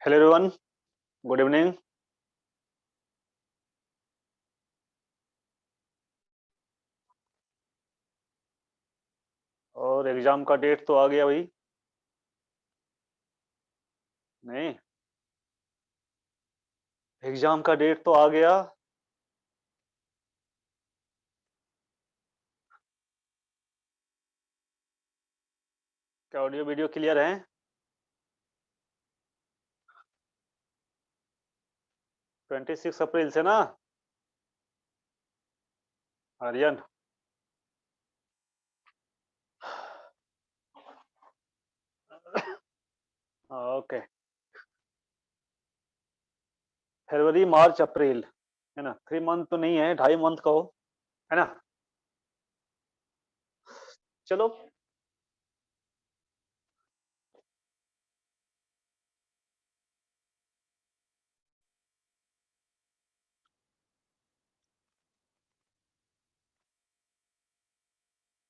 Hello everyone, good evening. और exam का date तो आ गया भाई। नहीं, एग्जाम का डेट तो आ गया। क्या ऑडियो वीडियो क्लियर है? 26 अप्रैल से ना, आर्यन। ओके, फरवरी मार्च अप्रैल, है ना? 3 मंथ तो नहीं है, 2.5 मंथ कहो, है ना? चलो,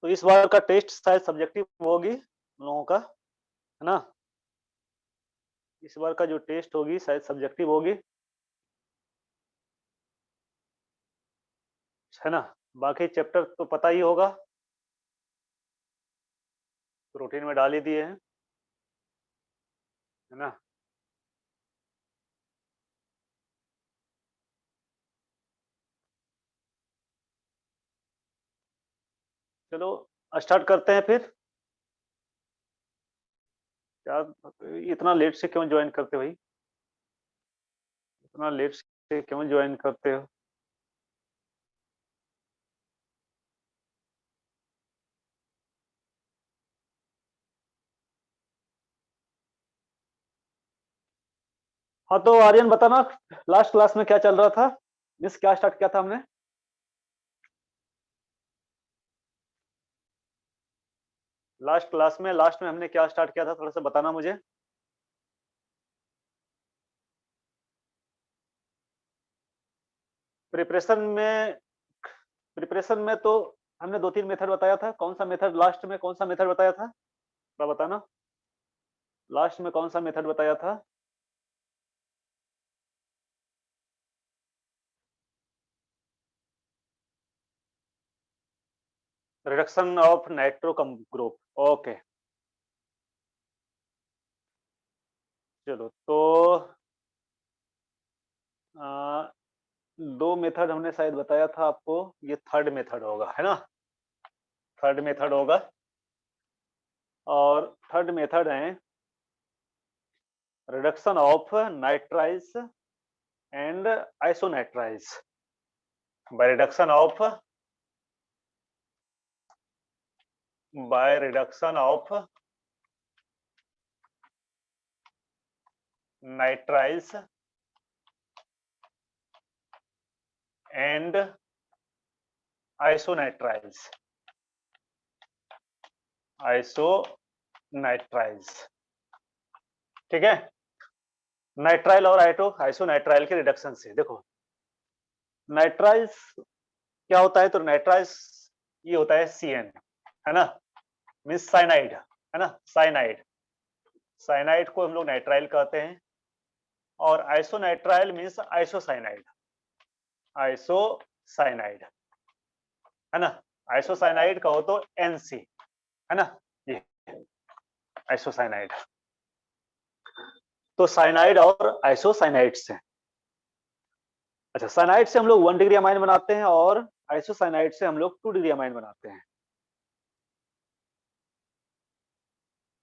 तो इस बार का टेस्ट शायद सब्जेक्टिव होगी उन लोगों का, है ना? इस बार का जो टेस्ट होगी शायद सब्जेक्टिव होगी, है ना? बाकी चैप्टर तो पता ही होगा, रूटीन में डाल ही दिए हैं, है ना? चलो, स्टार्ट करते हैं फिर। क्या इतना लेट से क्यों ज्वाइन करते हो भाई? इतना लेट से क्यों ज्वाइन करते हो? हाँ, तो आर्यन बताना, लास्ट क्लास में क्या चल रहा था? मिस क्या स्टार्ट किया था हमने? लास्ट में हमने क्या स्टार्ट किया था, थोड़ा सा बताना मुझे। प्रिपरेशन में प्रिपरेशन में तो हमने 2-3 मेथड बताया था। कौन सा मेथड लास्ट में, कौन सा मेथड बताया था, थोड़ा बताना। लास्ट में कौन सा मेथड बताया था? Reduction of nitro group. Okay, चलो तो आ, 2 मेथड हमने शायद बताया था आपको। ये थर्ड मेथड होगा, है ना? थर्ड मेथड होगा। और थर्ड मेथड है reduction of nitriles and isonitriles by reduction of nitriles and isonitriles isonitriles ठीक है। नाइट्राइल और आइसोनाइट्राइल के रिडक्शन से देखो, नाइट्राइल्स क्या होता है? तो नाइट्राइल्स ये होता है CN, है ना? मीन्स साइनाइड, है ना? साइनाइड, साइनाइड को हम लोग नाइट्राइल कहते हैं। और आइसोनाइट्राइल मीन्स आइसोसाइनाइड, आइसोसाइनाइड, है ना? आइसोसाइनाइड कहो तो NC, है ना? ये आइसोसाइनाइड। तो साइनाइड और आइसोसाइनाइड से, अच्छा, साइनाइड से हम लोग 1 डिग्री अमाइन बनाते हैं और आइसोसाइनाइड से हम लोग 2 डिग्री अमाइन बनाते हैं,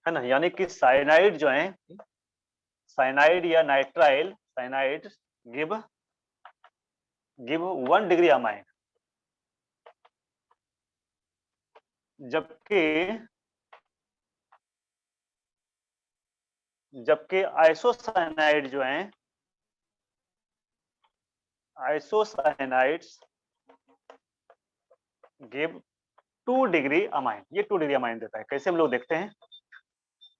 है ना? यानी कि साइनाइड जो है, साइनाइड या nitrile, cyanide give give 1 degree amine, जबकि जबकि आइसोसाइनाइड जो है, आइसोसाइनाइड्स गिव 2 डिग्री अमाइन। ये 2 डिग्री अमाइन देता है। कैसे हम लोग देखते हैं?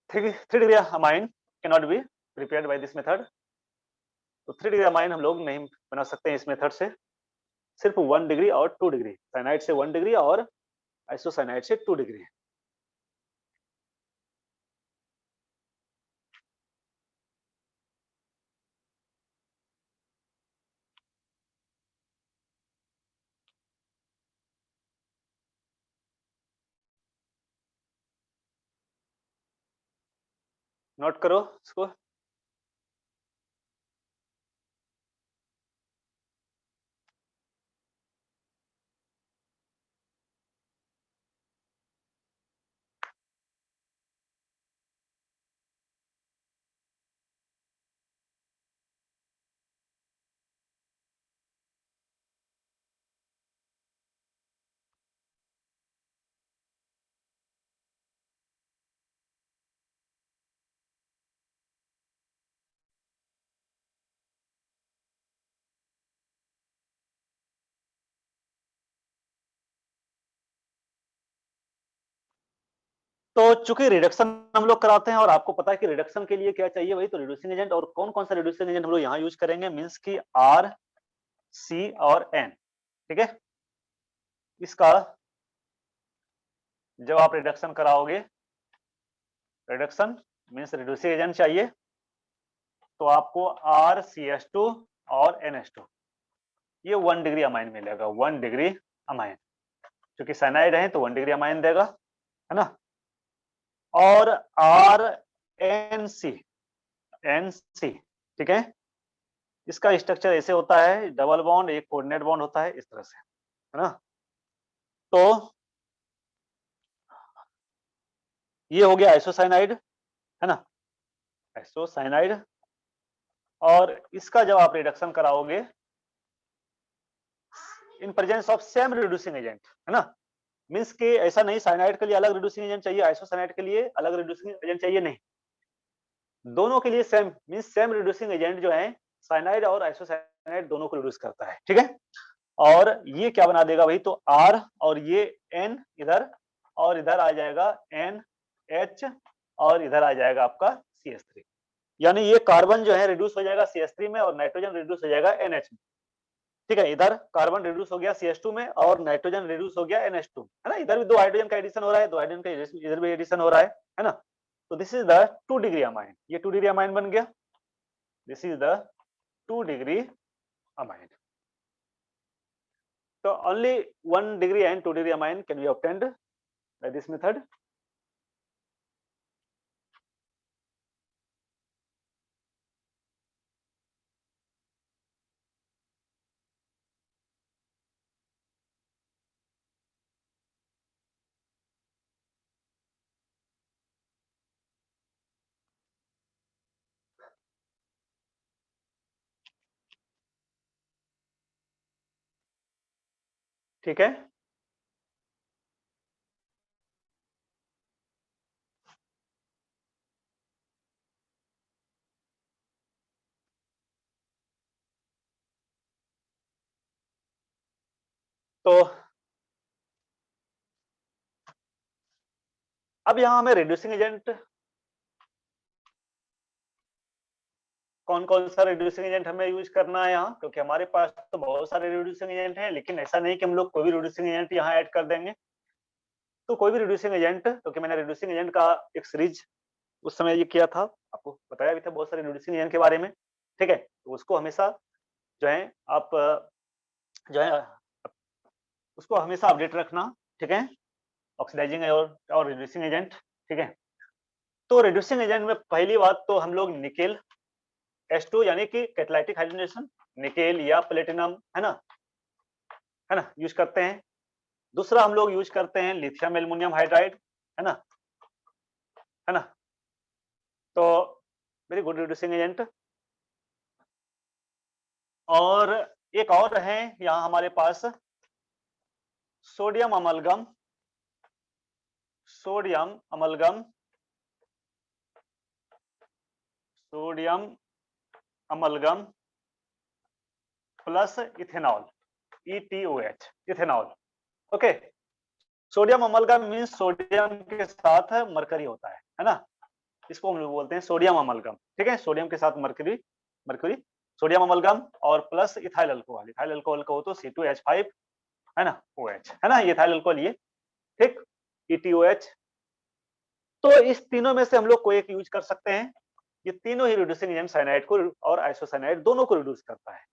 3 degree amine can not be prepared by this method. तो 3 डिग्री अमाइन हम लोग नहीं बना सकते हैं इस मेथड से। सिर्फ 1 डिग्री और 2 डिग्री, साइनाइड से 1 डिग्री और आइसोसाइनाइड से 2 डिग्री। नोट करो इसको। तो चूंकि रिडक्शन हम लोग कराते हैं और आपको पता है कि रिडक्शन के लिए क्या चाहिए, वही तो रिड्यूसिंग एजेंट। और कौन कौन सा रिड्यूसिंग एजेंट हम लोग यहाँ यूज करेंगे, मीन्स की आर, सी और एन। ठीक है, इसका जब आप रिडक्शन कराओगे, रिडक्शन मीन्स रिड्यूसिंग एजेंट चाहिए, तो आपको आर सी एस टू और एन एस टू, ये 1 डिग्री अमाइन मिलेगा, 1 डिग्री अमाइन। क्योंकि साइनाइड है तो 1 डिग्री अमाइन देगा, है ना। और R N C, N C, ठीक है, इसका स्ट्रक्चर ऐसे होता है, डबल बॉन्ड, एक कोऑर्डिनेट बॉन्ड होता है, इस तरह से, है ना। तो ये हो गया आइसोसाइनाइड, है ना, आइसोसाइनाइड। और इसका जब आप रिडक्शन कराओगे in presence of same reducing agent, है ना, मीन्स कि ऐसा नहीं साइनाइड के लिए अलग रिड्यूसिंग एजेंट चाहिए, आइसोसाइनाइड के लिए अलग रिड्यूसिंग एजेंट चाहिए, नहीं, दोनों के लिए same, means same reducing agent जो है साइनाइड और आइसोसाइनाइड दोनों को रिड्यूस करता है। ठीक है, और ये क्या बना देगा भाई, तो आर और ये एन इधर, और इधर आ जाएगा एन एच, और इधर आ जाएगा आपका सी एस थ्री। यानी ये कार्बन जो है रिड्यूस हो जाएगा सी एस थ्री में, और नाइट्रोजन रिड्यूस हो जाएगा एन एच में। ठीक है, इधर कार्बन रिड्यूस हो गया सी एस टू में, और नाइट्रोजन रिड्यूस हो गया एन एच टू, है ना। इधर भी 2 हाइड्रोजन का एडिशन हो रहा है, 2 हाइड्रोजन का इधर भी एडिशन हो रहा है ना। तो this is the 2 degree amine, ये 2 डिग्री अमाइन बन गया, this is the 2 degree amine. So only 1 degree and 2 degree amine can be obtained by this method. ठीक है, तो अब यहाँ हमें रिड्यूसिंग एजेंट कौन कौन सा रिड्यूसिंग एजेंट हमें यूज करना है यहाँ, क्योंकि हमारे पास तो बहुत सारे रिड्यूसिंग एजेंट हैं, लेकिन ऐसा नहीं कि हम लोग कोई भी रिड्यूसिंग एजेंट यहाँ ऐड कर देंगे। तो कोई भी रिड्यूसिंग एजेंट, क्योंकि मैंने रिड्यूसिंग एजेंट का एक सीरीज उस समय ये किया था, आपको बताया भी था बहुत सारे रिड्यूसिंग एजेंट के बारे में। ठीक है, तो उसको हमेशा जो है आप जो है उसको हमेशा अपडेट रखना। ठीक है, ऑक्सीडाइजिंग और रिड्यूसिंग एजेंट। ठीक है, तो रिड्यूसिंग एजेंट में पहली बात तो हम लोग निकेल H2 यानी कि कैटालाइटिक हाइड्रोजनेशन, निकेल या प्लेटिनम, है ना, यूज करते हैं। दूसरा हम लोग यूज करते हैं लिथियम एल्युमिनियम हाइड्राइड, है ना, है ना। तो वेरी गुड रिड्यूसिंग एजेंट। और एक और है यहाँ हमारे पास sodium amalgam, sodium amalgam, sodium amalgam plus ethanol, ETOH, ethanol. Okay, sodium amalgam means sodium के साथ मरकरी होता है ना, इसको हम लोग बोलते हैं सोडियम अमलगम। ठीक है, सोडियम के साथ मरकरी, मरकरी सोडियम अमलगम, और plus ethyl alcohol, ethyl alcohol को हो तो C2H5, है ना, OH, है ना, ये इथाइल अल्कोहल, ये ठीक, ETOH। तो इस तीनों में से हम लोग कोई एक यूज कर सकते हैं। ये तीनों ही रिड्यूसिंग एजेंट साइनाइड को और आइसोसाइनाइड दोनों को रिड्यूस करता है।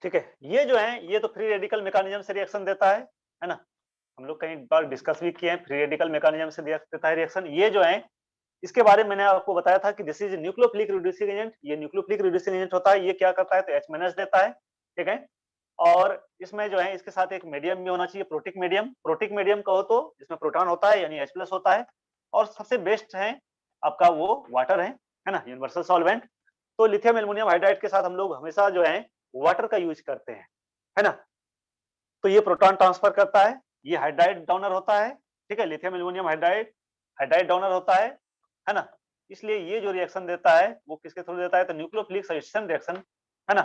ठीक है। ये जो है ये तो फ्री रेडिकल मैकेनिज्म से रिएक्शन देता है ना? हम लोग कई बार डिस्कस भी किए हैं, फ्री रेडिकल मैकेनिज्म से देता है रिएक्शन। ये जो है इसके बारे में मैंने आपको बताया था कि this is nucleophilic reducing agent. ये न्यूक्लियोफिलिक रिड्यूसिंग एजेंट होता है। ये क्या करता है तो H- देता है, ठीक है। और इसमें जो है इसके साथ एक मीडियम भी होना चाहिए, प्रोटिक मीडियम। प्रोटिक मीडियम कहो तो इसमें प्रोटॉन होता है यानी H+ होता है। और सबसे बेस्ट है आपका वो वाटर है ना, यूनिवर्सल सॉल्वेंट। तो लिथियम एल्युमिनियम हाइड्राइड के साथ हम लोग हमेशा जो है वाटर का यूज करते हैं, है ना। तो ये प्रोटॉन ट्रांसफर करता है, ये हाइड्राइड डोनर होता है, ठीक है। Lithium aluminium hydride hydride donor होता है ना। इसलिए ये जो रिएक्शन देता है वो किसके थ्रू देता है तो न्यूक्लियोफिलिक सब्स्टिट्यूशन रिएक्शन, है ना,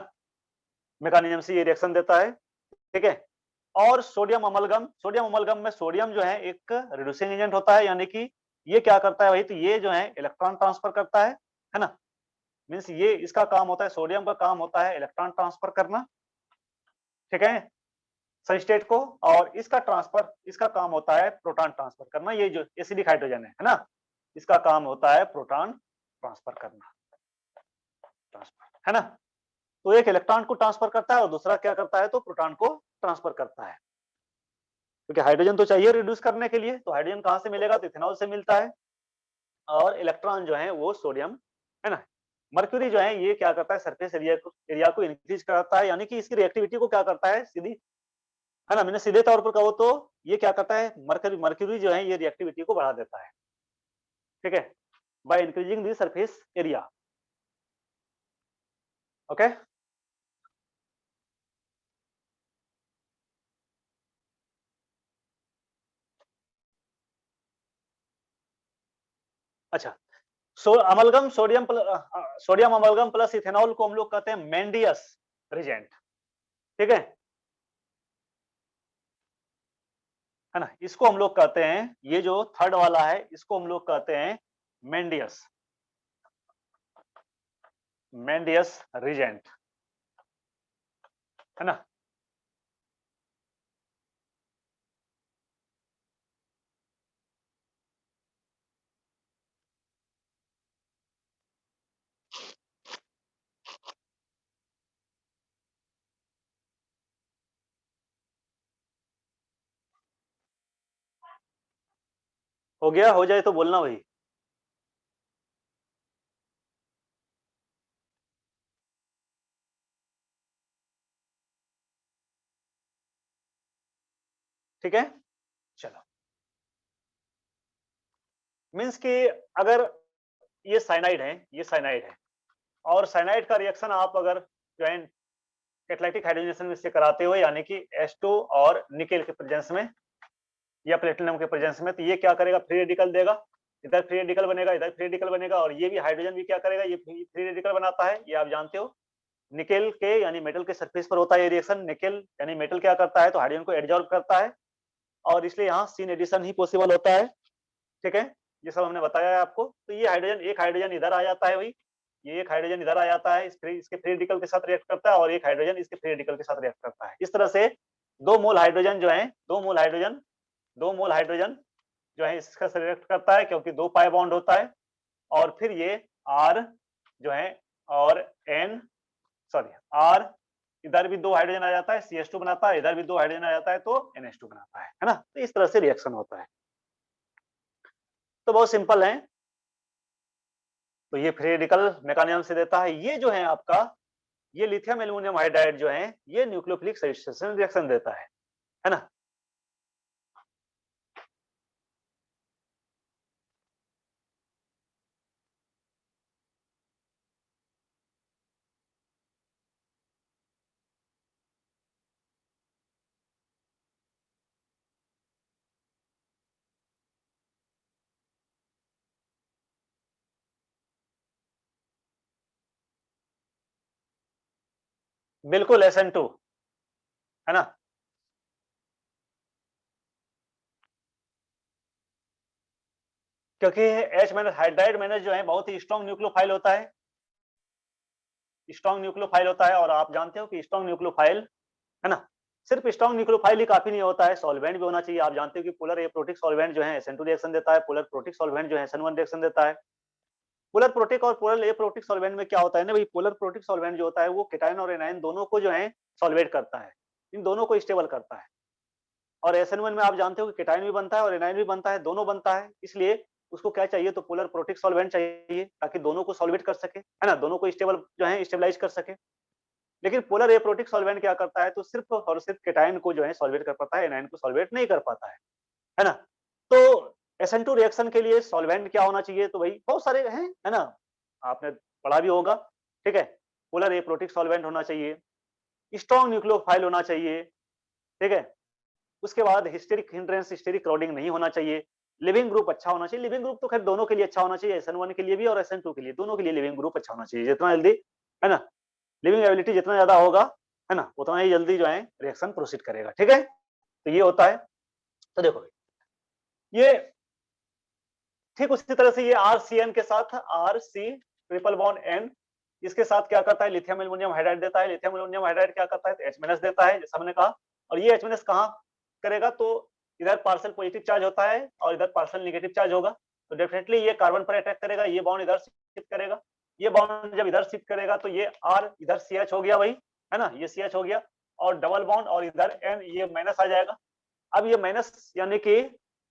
मैकेनिज्म से ये रिएक्शन देता है, ठीक है। और सोडियम अमलगम में सोडियम जो है एक रिड्यूसिंग एजेंट होता है, यानी कि ये क्या करता है भाई तो ये जो है इलेक्ट्रॉन ट्रांसफर करता है ना। मींस ये इसका काम होता है, सोडियम का काम होता है इलेक्ट्रॉन ट्रांसफर करना, ठीक है, सबस्ट्रेट को। और इसका काम होता है प्रोटॉन ट्रांसफर करना। ये जो एसिडिक हाइड्रोजन है ना, इसका काम होता है प्रोटॉन ट्रांसफर करना, ट्रांसफर, है ना। तो एक इलेक्ट्रॉन को ट्रांसफर करता है और दूसरा क्या करता है तो प्रोटॉन को ट्रांसफर करता है, क्योंकि हाइड्रोजन तो चाहिए रिड्यूस करने के लिए। तो हाइड्रोजन कहां से मिलेगा तो इथेनॉल से मिलता है। और इलेक्ट्रॉन जो है वो सोडियम, है ना। मर्क्यूरी जो है ये क्या करता है सरफेस एरिया को इंक्रीज करता है, यानी कि इसकी रिएक्टिविटी को क्या करता है सीधी, है ना। मैंने सीधे तौर पर कहो तो ये क्या करता है मर्क्यूरी मर्क्यूरी जो है ये रिएक्टिविटी को बढ़ा देता है, ठीक है, by increasing the surface area. Okay. अच्छा, सोडियम अमलगम प्लस इथेनॉल को हम लोग कहते हैं मेंडियस रिजेंट, ठीक है ना। इसको हम लोग कहते हैं, ये जो थर्ड वाला है इसको हम लोग कहते हैं मेंडियस मेंडियस रिजेंट, है ना। हो गया, हो जाए तो बोलना भाई। ठीक है, चलो। मीन्स कि अगर ये साइनाइड है और साइनाइड का रिएक्शन आप अगर ज्वाइन कैटालिटिक हाइड्रोजनेशन से कराते हो, यानी कि H2 और निकेल के प्रेजेंस में या प्लेटिनम के प्रेजेंस में, तो ये क्या करेगा फ्री रेडिकल देगा। इधर फ्री रेडिकल बनेगा, इधर फ्री रेडिकल बनेगा। और ये भी हाइड्रोजन भी क्या करेगा, ये फ्री रेडिकल बनाता है, ये आप जानते हो। निकेल के यानी मेटल के सरफेस पर होता है ये रिएक्शन। निकेल यानी मेटल क्या करता है तो हाइड्रोजन को एडजॉर्ब करता है, और इसलिए यहाँ सीन एडिशन ही पॉसिबल होता है, ठीक है। ये सब हमने बताया है आपको। तो ये हाइड्रोजन, एक हाइड्रोजन इधर आ जाता है भाई, ये एक हाइड्रोजन इधर आ जाता है, इसके फ्री रेडिकल के साथ रिएक्ट करता है, और एक हाइड्रोजन इसके फ्री रेडिकल के साथ रिएक्ट करता है। इस तरह से 2 मोल हाइड्रोजन जो है 2 मोल हाइड्रोजन जो है इसका रिएक्ट करता है, क्योंकि 2 पाई बॉन्ड होता है। और फिर ये आर जो है और एन सॉरी आर, इधर भी 2 हाइड्रोजन आ जाता है, CH2 बनाता है, इधर भी 2 हाइड्रोजन आ जाता है तो NH2 बनाता है ना। तो इस तरह से रिएक्शन होता है। तो बहुत सिंपल है। तो ये फ्री रेडिकल मैकेनिज्म से देता है। ये जो है आपका, ये लिथियम एल्युमिनियम हाइड्राइड जो है ये न्यूक्लियोफिलिक सब्स्टिट्यूशन रिएक्शन देता है ना। बिल्कुल SN2, है ना। क्योंकि H माइनस हाइड्राइड माइनस जो है बहुत ही स्ट्रॉन्ग न्यूक्लियोफाइल होता है, स्ट्रॉन्ग न्यूक्लियोफाइल होता है। और आप जानते हो कि स्ट्रॉन्ग न्यूक्लियोफाइल, है ना, सिर्फ स्ट्रॉन्ग न्यूक्लियोफाइल ही काफी नहीं होता है, सॉल्वेंट भी होना चाहिए। आप जानते हो कि पोलर एप्रोटिक सॉल्वेंट जो है SN2 रिएक्शन देता है, पोलर प्रोटिक सॉल्वेंट जो है SN1 रिएक्शन देता है। पोलर प्रोटिक और पोलर एप्रोटिक सॉल्वेंट में क्या होता है ना भाई, पोलर प्रोटिक सॉल्वेंट जो होता है वो केटायन और एनायन दोनों को जो है सॉल्वेट करता है, इन दोनों को स्टेबल करता है। और SN1 में आप जानते हो कि केटायन भी बनता है और एनायन भी बनता है, दोनों बनता है, इसलिए उसको क्या चाहिए, तो पोलर प्रोटिक सॉल्वेंट चाहिए ताकि दोनों को सॉल्वेट कर सके, है ना, दोनों को स्टेबल जो है स्टेबलाइज कर सके। लेकिन पोलर एप्रोटिक सॉल्वेंट क्या करता है, तो सिर्फ और सिर्फ केटायन को जो है सॉल्वेट कर पाता है, एनायन को सॉल्वेट नहीं कर पाता है ना। तो SN2 रिएक्शन के लिए सॉल्वेंट क्या होना चाहिए, तो भाई बहुत सारे हैं, है ना, आपने पढ़ा भी होगा, ठीक है। पोलर एप्रोटिक सॉल्वेंट होना चाहिए, स्ट्रॉन्ग न्यूक्लियोफाइल होना चाहिए, ठीक है। उसके बाद हिस्टेरिक हिंड्रेंस, हिस्टेरिक क्राउडिंग नहीं होना चाहिए, लिविंग ग्रुप अच्छा होना चाहिए। लिविंग ग्रुप तो खैर दोनों के लिए अच्छा होना चाहिए, SN1 के लिए भी और SN2 के लिए, दोनों के लिए लिविंग ग्रुप अच्छा होना चाहिए। जितना जल्दी, है ना, लिविंग एबिलिटी जितना ज्यादा होगा, है ना, उतना ही जल्दी जो है रिएक्शन प्रोसीड करेगा, ठीक है। तो ये होता है। तो देखो ये ठीक उसी तरह से ये RCN के साथ RC ट्रिपल बॉन्ड N, इसके साथ क्या करता है, लिथियम एल्युमिनियम हाइड्राइड देता है। लिथियम एल्युमिनियम हाइड्राइड क्या करता है, तो H- देता है, जैसा हमने कहा। और ये H- कहाँ करेगा, तो इधर पार्शियल पॉजिटिव चार्ज होता है और इधर पार्शियल नेगेटिव चार्ज होगा, तो डेफिनेटली ये कार्बन पर अटैक करेगा, ये बॉन्ड इधर शिफ्ट करेगा। ये बॉन्ड जब इधर शिफ्ट करेगा तो ये R इधर CH हो गया वही, है ना, ये CH हो गया, और डबल बॉन्ड और इधर N ये माइनस आ जाएगा। अब ये माइनस यानी कि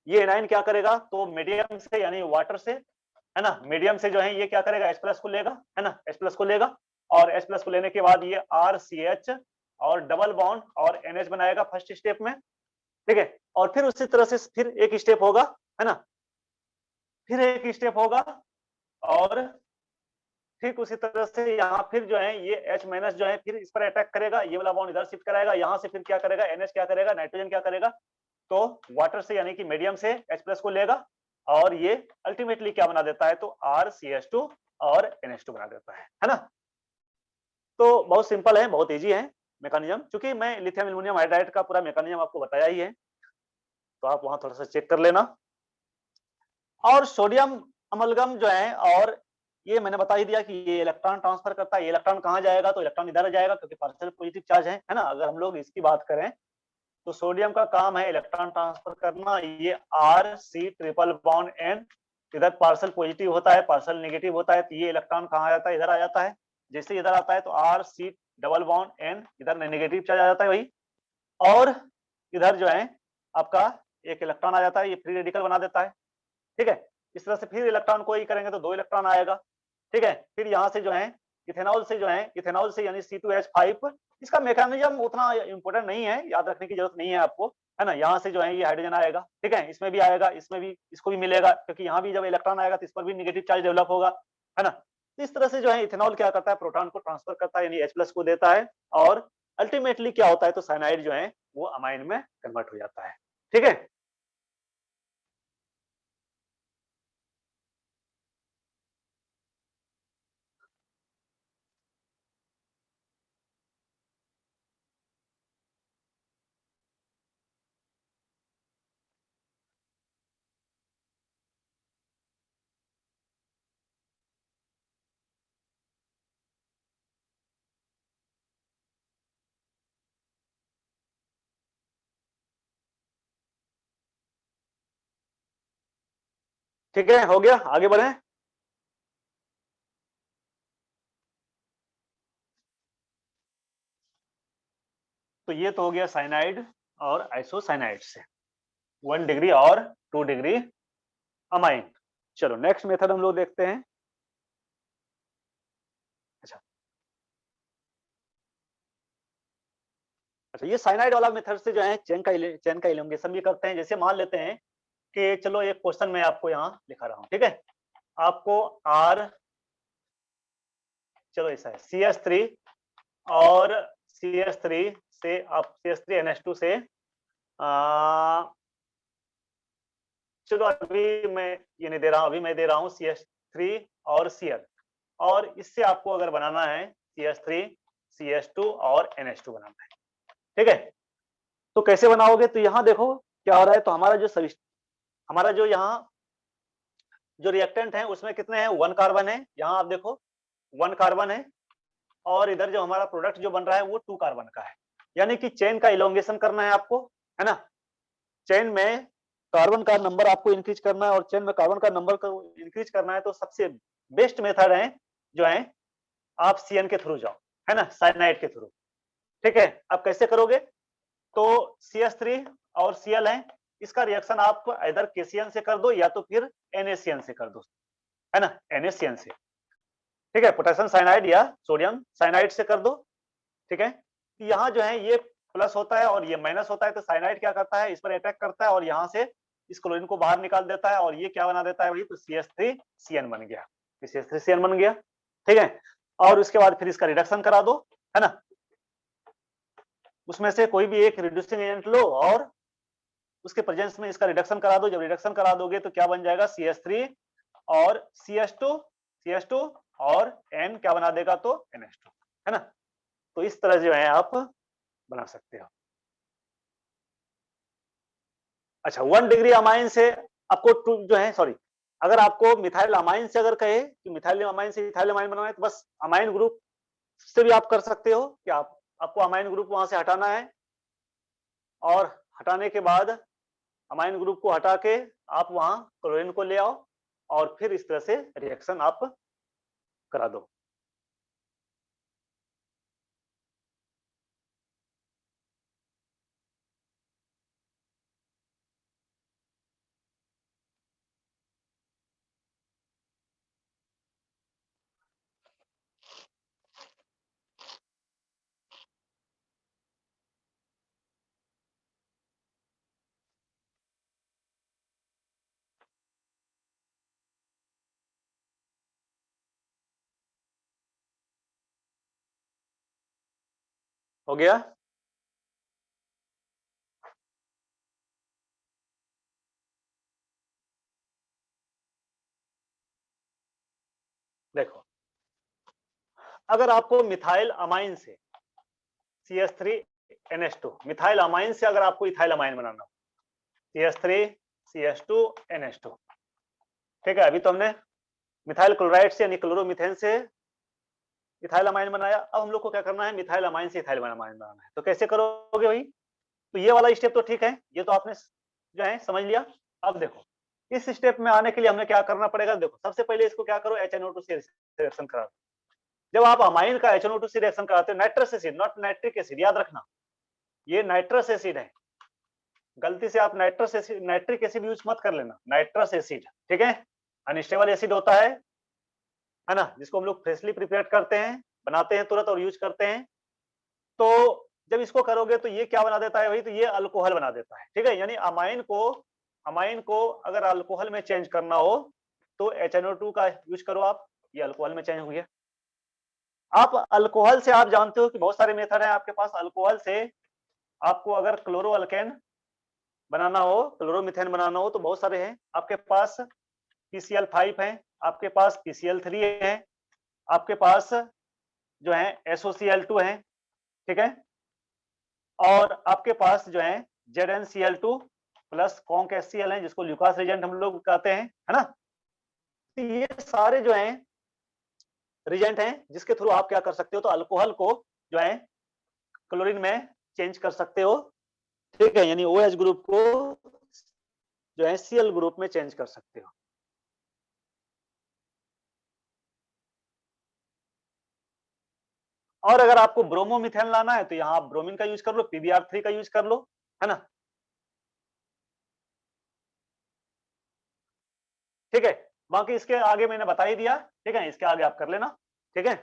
ये एनायन क्या करेगा, तो मीडियम से यानी वाटर से, है ना, मीडियम से जो है ये क्या करेगा, H+ को लेगा, है ना, H+ को लेगा, और H+ को लेने के बाद ये RCH और डबल बॉन्ड और NH बनाएगा फर्स्ट स्टेप में, ठीक है। और फिर उसी तरह से फिर एक स्टेप होगा, है ना, फिर एक स्टेप होगा, और ठीक उसी तरह से यहाँ फिर जो है ये H- जो है फिर इस पर अटैक करेगा, ये वाला बॉन्ड इधर शिफ्ट कराएगा, यहाँ से फिर क्या करेगा, NH क्या करेगा, नाइट्रोजन क्या करेगा, तो वाटर से यानी कि मीडियम से H+ को लेगा, और ये अल्टीमेटली क्या बना देता है, तो RCH2 और NH2 बना देता है ना। तो बहुत सिंपल है, बहुत इजी है मैकेनिज्म, क्योंकि मैं लिथियम एल्युमिनियम हाइड्राइड का पूरा मैकेनिज्म आपको बताया ही है, तो आप वहां थोड़ा सा चेक कर लेना। और सोडियम अमलगम जो है, और ये मैंने बता ही दिया कि ये इलेक्ट्रॉन ट्रांसफर करता है। ये इलेक्ट्रॉन कहाँ जाएगा, तो इलेक्ट्रॉन इधर जाएगा, क्योंकि पार्शियल पॉजिटिव चार्ज है ना। अगर हम लोग इसकी बात करें तो सोडियम का काम है इलेक्ट्रॉन ट्रांसफर करना। ये RC ट्रिपल बॉन्ड N इधर पार्शियल पॉजिटिव होता है, पार्शियल नेगेटिव होता है, तो ये इलेक्ट्रॉन कहाँ आ जाता है, इधर आ जाता है। जैसे इधर आता है तो RC डबल बॉन्ड N इधर नेगेटिव चार्ज आ जाता है वही, और इधर जो है आपका एक इलेक्ट्रॉन आ जाता है, ये फ्री रेडिकल बना देता है, ठीक है। इस तरह से फिर इलेक्ट्रॉन को ही करेंगे तो 2 इलेक्ट्रॉन आएगा, ठीक है। फिर यहाँ से जो है इथेनॉल से जो है, इथेनॉल से यानी C2H5, इसका मैकेनिज्म उतना इंपॉर्टेंट नहीं है, याद रखने की जरूरत नहीं है आपको, है ना। यहाँ से जो है ये हाइड्रोजन आएगा, ठीक है, इसमें भी आएगा, इसमें भी, इसको भी मिलेगा, क्योंकि यहाँ भी जब इलेक्ट्रॉन आएगा तो इस पर भी नेगेटिव चार्ज डेवलप होगा, है ना। तो इस तरह से जो है इथेनॉल क्या करता है, प्रोटॉन को ट्रांसफर करता है, यानी H+ को देता है, और अल्टीमेटली क्या होता है, तो साइनाइड जो है वो अमाइन में कन्वर्ट हो जाता है, ठीक है। ठीक है, हो गया, आगे बढ़े। तो ये तो हो गया साइनाइड और आइसोसाइनाइड से 1 डिग्री और 2 डिग्री अमाइन। चलो नेक्स्ट मेथड हम लोग देखते हैं। अच्छा अच्छा, ये साइनाइड वाला मेथड से जो है चेन का इलोंगेशन भी करते हैं। जैसे मान लेते हैं कि चलो एक क्वेश्चन मैं आपको यहाँ लिखा रहा हूँ, ठीक है। आपको R, चलो ऐसा है CH3 और CH3 से आप CH3NH2 से चलो अभी मैं ये नहीं दे रहा हूँ, अभी मैं दे रहा हूँ CH3 और Cl, और इससे आपको अगर बनाना है CH3 CH2 और NH2 बनाना है, ठीक है। तो कैसे बनाओगे, तो यहाँ देखो क्या हो रहा है, तो हमारा जो यहाँ जो रिएक्टेंट है उसमें कितने हैं, 1 कार्बन है, यहाँ आप देखो 1 कार्बन है, और इधर जो हमारा प्रोडक्ट जो बन रहा है वो 2 कार्बन का है। यानी कि चेन का इलोंगेशन करना है आपको, है ना। चेन में कार्बन का नंबर आपको इंक्रीज करना है, और चेन में कार्बन का नंबर को इंक्रीज करना है, तो सबसे बेस्ट मेथड है जो है आप CN के थ्रू जाओ, है ना, साइनाइड के थ्रू। ठीक है, अब कैसे करोगे? तो CH3 और Cl है, इसका रिएक्शन आप इधर KCl से कर दो या तो फिर NaCN से कर दो, है ना, NaCN से। ठीक है, पोटेशियम साइनाइड या सोडियम साइनाइड से कर दो। ठीक है, यहाँ जो है ये प्लस होता है और ये माइनस होता है, तो साइनाइड क्या करता है, इस पर अटैक करता है और यहाँ से इस क्लोरीन को बाहर निकाल देता है और ये क्या बना देता है भाई, तो CH3CN बन गया, CH3CN बन गया। ठीक है, और उसके बाद फिर इसका रिडक्शन करा दो, है ना, उसमें से कोई भी एक रिड्यूसिंग एजेंट लो और उसके प्रेजेंस में इसका रिडक्शन करा दो। जब रिडक्शन करा दोगे तो क्या बन जाएगा, CH3 और CH2 और N क्या बना देगा, तो NH2, है ना। तो इस तरह जो है आप बना सकते हो। अच्छा, 1 डिग्री अमाइन से आपको टू जो है, सॉरी, अगर आपको मिथाइल अमाइन से अगर कहे कि मिथाइल अमाइन से इथाइल अमाइन बनाना है, तो बस अमाइन ग्रुप से भी आप कर सकते हो कि आपको अमाइन ग्रुप वहां से हटाना है और हटाने के बाद अमाइन ग्रुप को हटा के आप वहां क्लोरीन को ले आओ और फिर इस तरह से रिएक्शन आप करा दो। हो गया? देखो, अगर आपको मिथाइल अमाइन से CH3NH2, मिथाइल अमाइन से अगर आपको इथाइल अमाइन बनाना हो, CH3CH2NH2, ठीक है, अभी तो हमने मिथाइल क्लोराइड से यानी क्लोरोमीथेन से इथाइल अमाइन बनाया। अब हम लोग को क्या करना है, मिथाइल अमाइन से इथाइल अमाइन बनाना है। तो कैसे करोगे भाई? तो ये वाला स्टेप तो ठीक है, ये तो आपने जो है समझ लिया। अब देखो, इस स्टेप में आने के लिए हमें क्या करना पड़ेगा, देखो सबसे पहले इसको क्या करो, HNO2 से रिएक्शन करा दो। जब आप अमाइन का HNO2 से रिएक्शन कराते हो, nitrous acid not nitric acid, याद रखना ये नाइट्रस एसिड है, गलती से आप nitrous acid nitric acid use मत कर लेना, नाइट्रस एसिड, ठीक है, अनस्टेबल एसिड होता है ना, जिसको हम लोग फ्रेशली प्रिपेयर करते हैं, बनाते हैं तुरंत और यूज करते हैं। तो जब इसको करोगे तो ये क्या बना देता है भाई, तो ये अल्कोहल बना देता है। ठीक है, यानी अमाइन को अगर अल्कोहल में चेंज करना हो तो HNO2 का यूज करो आप, ये अल्कोहल में चेंज हो गया। आप अल्कोहल से आप जानते हो कि बहुत सारे मेथड है आपके पास। अल्कोहल से आपको अगर क्लोरो अल्केन बनाना हो, क्लोरोमीथेन बनाना हो, तो बहुत सारे हैं आपके पास। PCl5 है, आपके पास PCl3 है, आपके पास जो है SOCl2 है, ठीक है, और आपके पास जो है ZnCl2 प्लस कॉन्क HCl है, जिसको ल्यूकास रिजेंट हम लोग कहते हैं, है ना। तो ये सारे जो हैं रिजेंट हैं जिसके थ्रू आप क्या कर सकते हो, तो अल्कोहल को जो है क्लोरीन में चेंज कर सकते हो। ठीक है, यानी OH ग्रुप को जो है Cl ग्रुप में चेंज कर सकते हो। और अगर आपको ब्रोमोमिथेन लाना है तो यहाँ आप ब्रोमीन का यूज कर लो, PbR3 का यूज कर लो, है ना। ठीक है, बाकी इसके आगे मैंने बता ही दिया, ठीक है, इसके आगे आप कर लेना, ठीक है।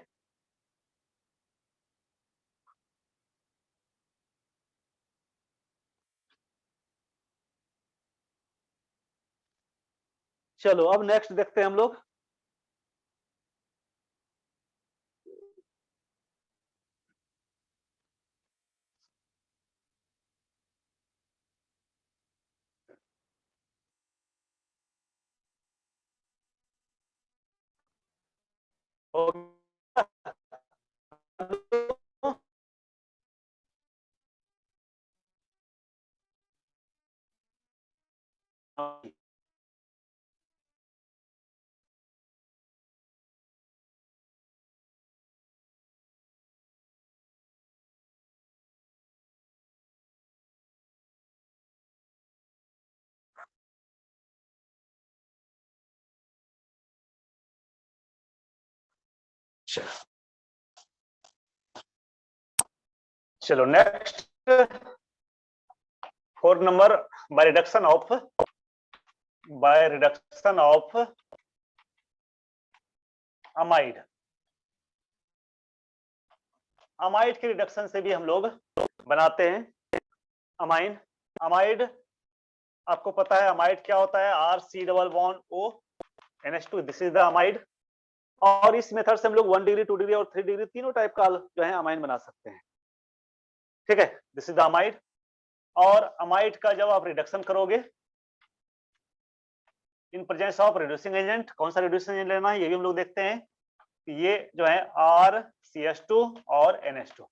चलो अब नेक्स्ट देखते हैं हम लोग। चलो next 4 number, bye reduction of amide. Amide के रिडक्शन से भी हम लोग बनाते हैं अमाइन। अमाइड आपको पता है अमाइड क्या होता है, RC double bond O NH2, this is the amide. और इस मेथड से हम लोग 1 डिग्री 2 डिग्री और 3 डिग्री तीनों टाइप का जो है अमाइन बना सकते हैं। ठीक है, दिस इज द अमाइड। और अमाइड का जब आप रिडक्शन करोगे in presence of reducing agent, कौन सा रिड्यूसिंग एजेंट लेना है ये भी हम लोग देखते हैं। ये जो है RCH2 और NH2।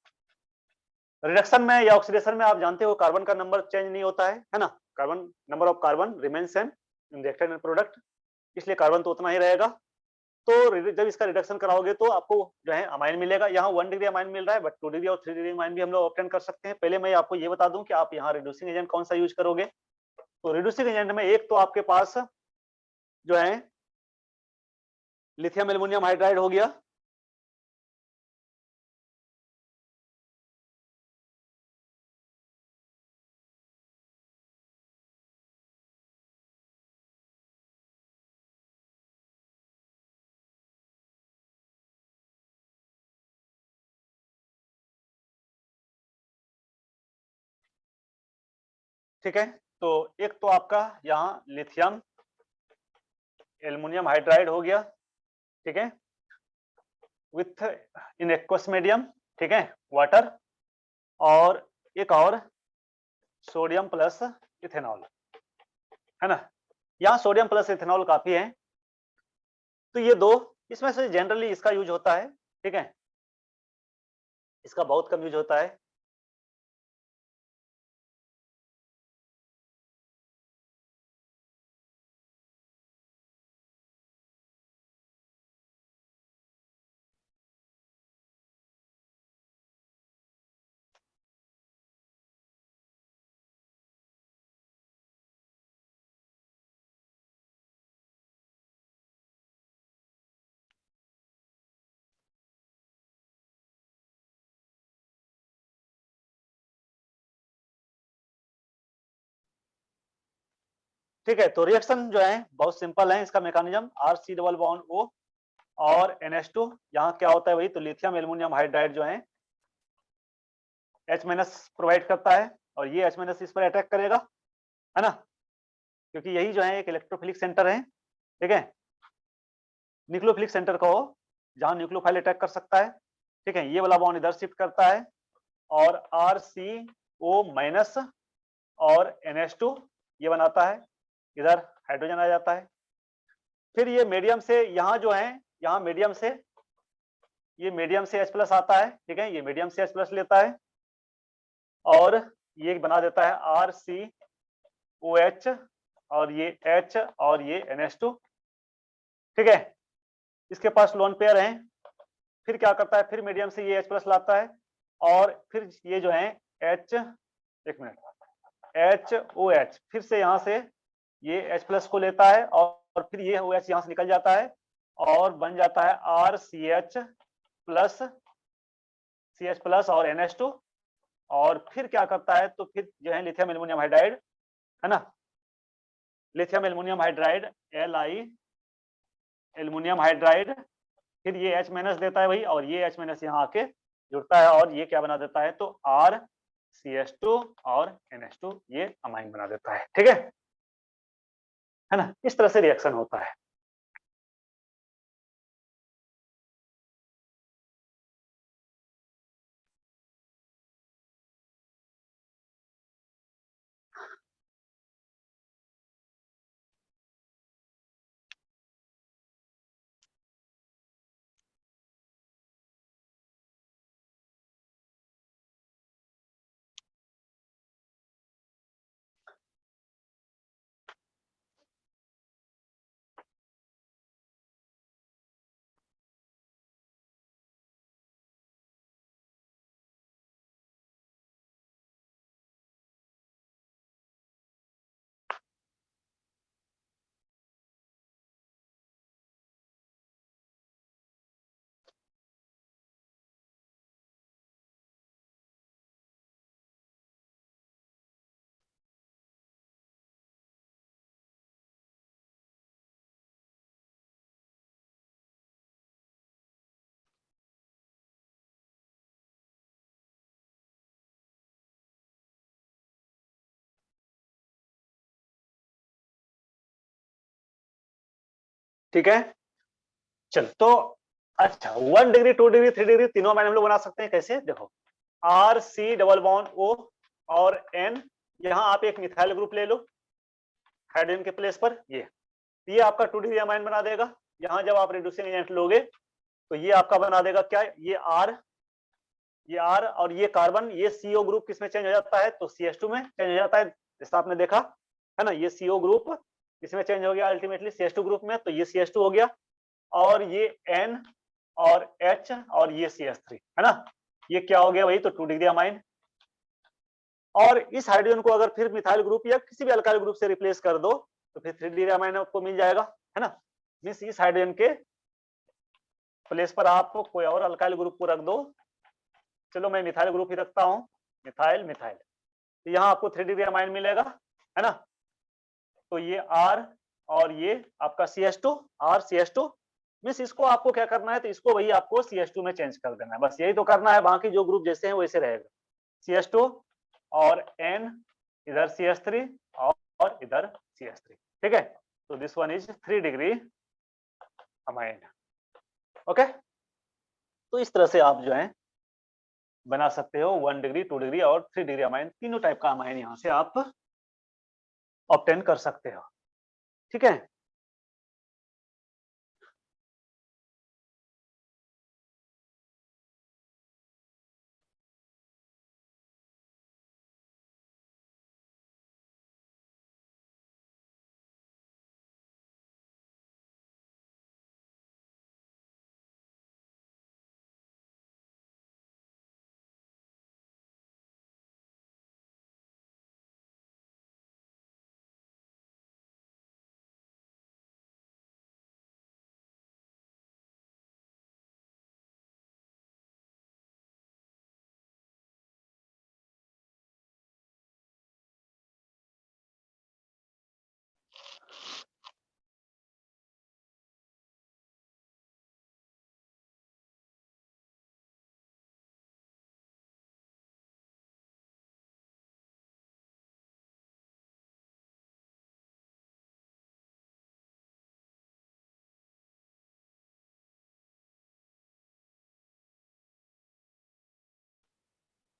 रिडक्शन में या ऑक्सीडेशन में आप जानते हो कार्बन का नंबर चेंज नहीं होता है ना, carbon number of carbon remain same in reactant and product, इसलिए कार्बन तो उतना ही रहेगा। तो जब इसका रिडक्शन कराओगे तो आपको जो है अमाइन मिलेगा। यहाँ 1 डिग्री अमाइन मिल रहा है, बट 2 डिग्री और 3 डिग्री अमाइन भी हम लोग ऑब्टेन कर सकते हैं। पहले मैं आपको ये बता दूं कि आप यहाँ रिड्यूसिंग एजेंट कौन सा यूज करोगे। तो रिड्यूसिंग एजेंट में एक तो आपके पास जो है लिथियम एल्युमिनियम हाइड्राइड हो गया, ठीक है। तो एक तो आपका यहाँ लिथियम एल्युमिनियम हाइड्राइड हो गया, ठीक है, विथ इन एक्वस मीडियम, ठीक है, वाटर। और एक और सोडियम प्लस इथेनॉल, है ना। यहाँ सोडियम प्लस इथेनॉल काफी है। तो ये दो, इसमें से जनरली इसका यूज होता है, ठीक है, इसका बहुत कम यूज होता है। ठीक है, तो रिएक्शन जो है बहुत सिंपल है, इसका mechanism RC double bond O और NH2। यहाँ क्या होता है, वही तो लिथियम एल्युमिनियम हाइड्राइड जो है H- प्रोवाइड करता है, और ये H- इस पर अटैक करेगा, है ना, क्योंकि यही जो है एक इलेक्ट्रोफिलिक सेंटर है, ठीक है, न्यूक्लियोफिलिक सेंटर का हो, जहां न्यूक्लियोफाइल अटैक कर सकता है। ठीक है, ये वाला बॉन्ड इधर शिफ्ट करता है, और RCO- और NH2 ये बनाता है, इधर हाइड्रोजन आ जाता है। फिर ये मीडियम से यहाँ जो है, यहाँ मीडियम से, ये मीडियम से H+ आता है, ठीक है, ये मीडियम से H+ लेता है, और ये बना देता है RCOH, और ये H और ये NH2, ठीक है। इसके पास लोन पेयर है। फिर क्या करता है, फिर मीडियम से ये H+ लाता है, और फिर ये जो है H, एक मिनट, HOH, फिर से यहाँ से ये H+ को लेता है, और फिर ये OH यहाँ से निकल जाता है, और बन जाता है RCH प्लस CH+ और NH2। और फिर क्या करता है, तो फिर जो है लिथियम एल्युमिनियम हाइड्राइड, है ना, lithium aluminium hydride Li aluminium hydride, फिर ये H- देता है भाई, और ये H- यहाँ आके जुड़ता है, और ये क्या बना देता है, तो RCH2 और NH2 ये अमाइन बना देता है, ठीक है ना। इस तरह से रिएक्शन होता है। ठीक है, चल तो अच्छा 1 डिग्री 2 डिग्री 3 डिग्री तीनों अमाइन हम लोग बना सकते हैं। कैसे? देखो R C double bond O और एन, यहां आप एक मिथाइल ग्रुप ले लो हाइड्रोजन के प्लेस पर, ये आपका 2 डिग्री अमाइन बना देगा। यहां जब आप रिड्यूसिंग एजेंट लोगे तो ये आपका बना देगा क्या, ये आर और ये कार्बन, ये सीओ ग्रुप किसमें चेंज हो जाता है, तो CH2 में चेंज हो जाता है, जैसा आपने देखा है ना। ये सीओ ग्रुप इसमें चेंज हो गया अल्टीमेटली CH2 ग्रुप में, तो ये CH2 हो गया। और ये N और H और ये CH3 है ना, ये क्या हो गया वही तो 2 डिग्री अमाइन। और इस हाइड्रोजन को अगर फिर मिथाइल ग्रुप या किसी भी अल्काइल ग्रुप से रिप्लेस कर दो तो फिर 3 डिग्री अमाइन आपको मिल जाएगा, है ना। मींस इस हाइड्रोजन के प्लेस पर आप कोई और अल्काइल ग्रुप को रख दो। चलो मैं मिथाइल ग्रुप ही रखता हूं, मिथाइल मिथाइल, तो यहाँ आपको 3 डिग्री अमाइन मिलेगा, है ना। तो ये R और ये आपका CH2, R CH2, मींस इसको आपको क्या करना है, तो इसको वही आपको CH2 में चेंज कर देना है, बस यही तो करना है, बाकी जो ग्रुप जैसे हैं वैसे रहेगा। CH2 और N, इधर CH3 और इधर CH3, ठीक है। तो this one is 3 degree amine. Okay, तो इस तरह से आप जो है बना सकते हो 1 डिग्री 2 डिग्री और 3 डिग्री अमाइन, तीनों टाइप का अमाइन यहां से आप ऑब्टेन कर सकते हो, ठीक है।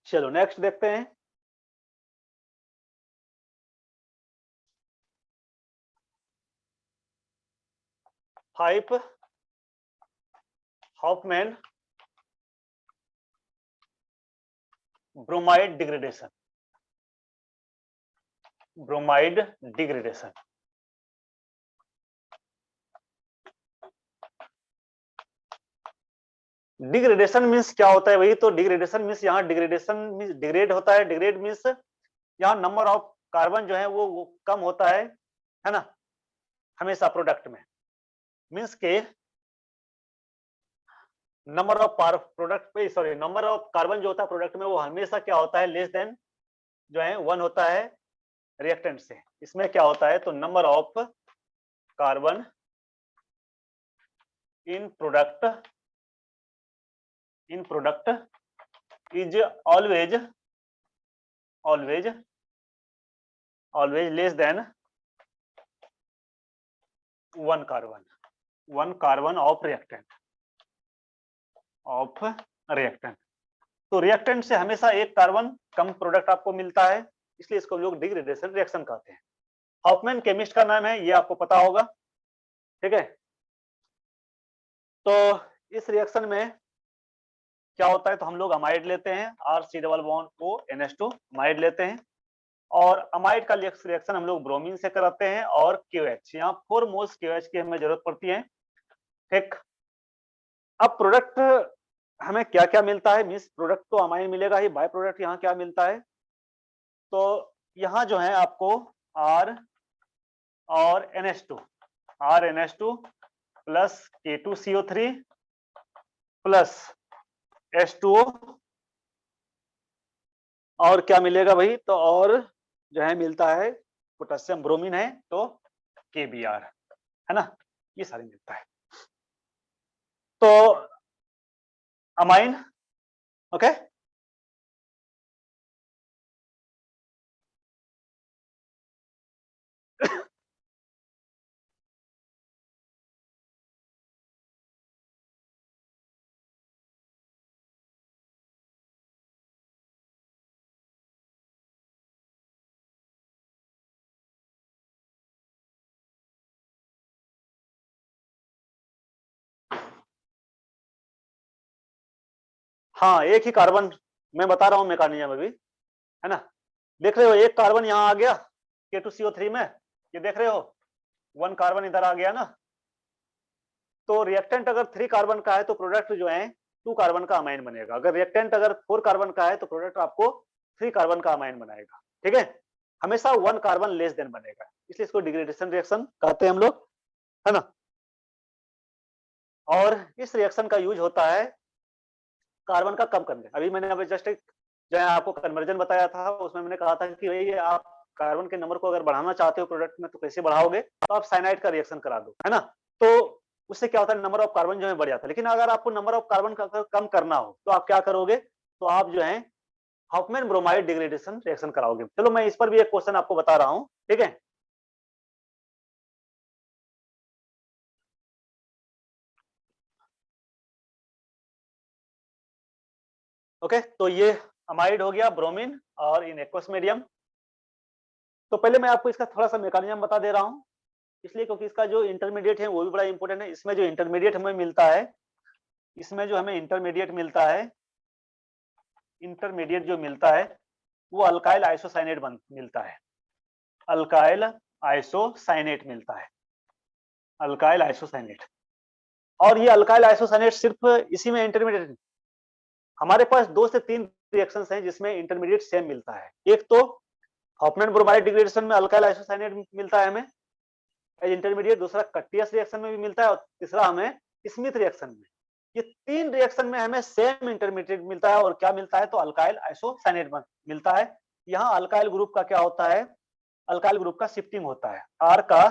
चलो नेक्स्ट देखते हैं। Five Hoffmann bromide degradation, bromide degradation. Degradation means क्या होता है, वही तो डिग्रेडेशन मींस यहाँ डिग्रेडेशन मींस डिग्रेड होता है, डिग्रेड मींस यहाँ नंबर ऑफ कार्बन जो है वो कम होता है ना, हमेशा प्रोडक्ट में। मींस के नंबर ऑफ प्रोडक्ट पे सॉरी नंबर ऑफ कार्बन जो होता है प्रोडक्ट में वो हमेशा क्या होता है, लेस देन जो है 1 होता है रिएक्टेंट से। इसमें क्या होता है, तो number of carbon in product is always always always less than 1 carbon of reactant. तो रिएक्टेंट से हमेशा 1 कार्बन कम प्रोडक्ट आपको मिलता है, इसलिए इसको लोग डिग्रेडेशन रिएक्शन कहते हैं। हॉफमैन केमिस्ट का नाम है, ये आपको पता होगा, ठीक है। तो इस रिएक्शन में क्या होता है, तो हम लोग अमाइड लेते हैं, RC double bond O NH2 amide लेते हैं, और अमाइड का रिएक्शन हम लोग ब्रोमीन से कराते हैं और QH, यहाँ 4 मोल्स QH की हमें जरूरत पड़ती है, ठीक। अब प्रोडक्ट हमें क्या क्या मिलता है, मींस प्रोडक्ट तो अमाइन मिलेगा ही, बाय प्रोडक्ट यहाँ क्या मिलता है, तो यहाँ जो है आपको R और NH2, R NH2 plus K2CO3 plus H2O, और क्या मिलेगा भाई, तो और जो है मिलता है पोटेशियम ब्रोमीन है तो KBr, है ना, ये सारे मिलता है। तो अमाइन, ओके। हाँ, एक ही कार्बन मैं बता रहा हूं मैकेनिज्म अभी, है ना। देख रहे हो एक कार्बन यहाँ आ गया K2CO3 में, ये देख रहे हो 1 कार्बन इधर आ गया ना। तो रिएक्टेंट अगर 3 कार्बन का है तो प्रोडक्ट जो है 2 कार्बन का अमाइन बनेगा। अगर रिएक्टेंट अगर 4 कार्बन का है तो प्रोडक्ट आपको 3 कार्बन का अमाइन बनाएगा। ठीक है, हमेशा 1 कार्बन लेस देन बनेगा, इसलिए इसको डिग्रेडेशन रिएक्शन कहते हैं हम लोग, है ना। और इस रिएक्शन का यूज होता है कार्बन का कम करने। अभी मैंने अभी जस्ट जो है आपको कन्वर्जन बताया था, उसमें मैंने कहा था कि भाई आप कार्बन के नंबर को अगर बढ़ाना चाहते हो प्रोडक्ट में तो कैसे बढ़ाओगे, तो आप साइनाइड का रिएक्शन करा दो, है ना। तो उससे क्या होता है, नंबर ऑफ कार्बन जो है बढ़ जाता है। लेकिन अगर आपको नंबर ऑफ कार्बन का कम करना हो तो आप क्या करोगे, तो आप जो है हॉफमैन ब्रोमाइड डिग्रेडेशन रिएक्शन कराओगे। चलो मैं इस पर भी एक क्वेश्चन आपको बता रहा हूं, ठीक है। ओके, तो ये अमाइड हो गया, ब्रोमीन और इन एक्वस मीडियम। तो पहले मैं आपको इसका थोड़ा सा मैकेनिज्म बता दे रहा हूं, इसलिए क्योंकि इसका जो इंटरमीडिएट है वो भी बड़ा इंपॉर्टेंट है। इसमें जो इंटरमीडिएट हमें मिलता है, इसमें जो हमें इंटरमीडिएट मिलता है, इंटरमीडिएट जो मिलता है वो अल्काइल आइसोसाइनेट मिलता है। अल्काइल आइसोसाइनेट मिलता है, अल्काइल आइसोसाइनेट। और ये अल्काइल आइसोसाइनेट सिर्फ इसी में इंटरमीडिएट, हमारे पास 2 से 3 रिएक्शंस हैं जिसमें इंटरमीडिएट सेम मिलता है। एक तो हॉफमैन ब्रोमाइड डिग्रेडेशन में अल्काइल आइसोसाइनेट मिलता है हमें एज इंटरमीडिएट, दूसरा कट्टियस रिएक्शन में भी मिलता है और तीसरा हमें स्मिथ रिएक्शन में। ये 3 रिएक्शन में हमें सेम इंटरमीडिएट मिलता है। और क्या मिलता है, तो अल्काइल आइसोसाइनेट मिलता है। यहाँ अल्काइल ग्रुप का क्या होता है, अल्काइल ग्रुप का शिफ्टिंग होता है, आर का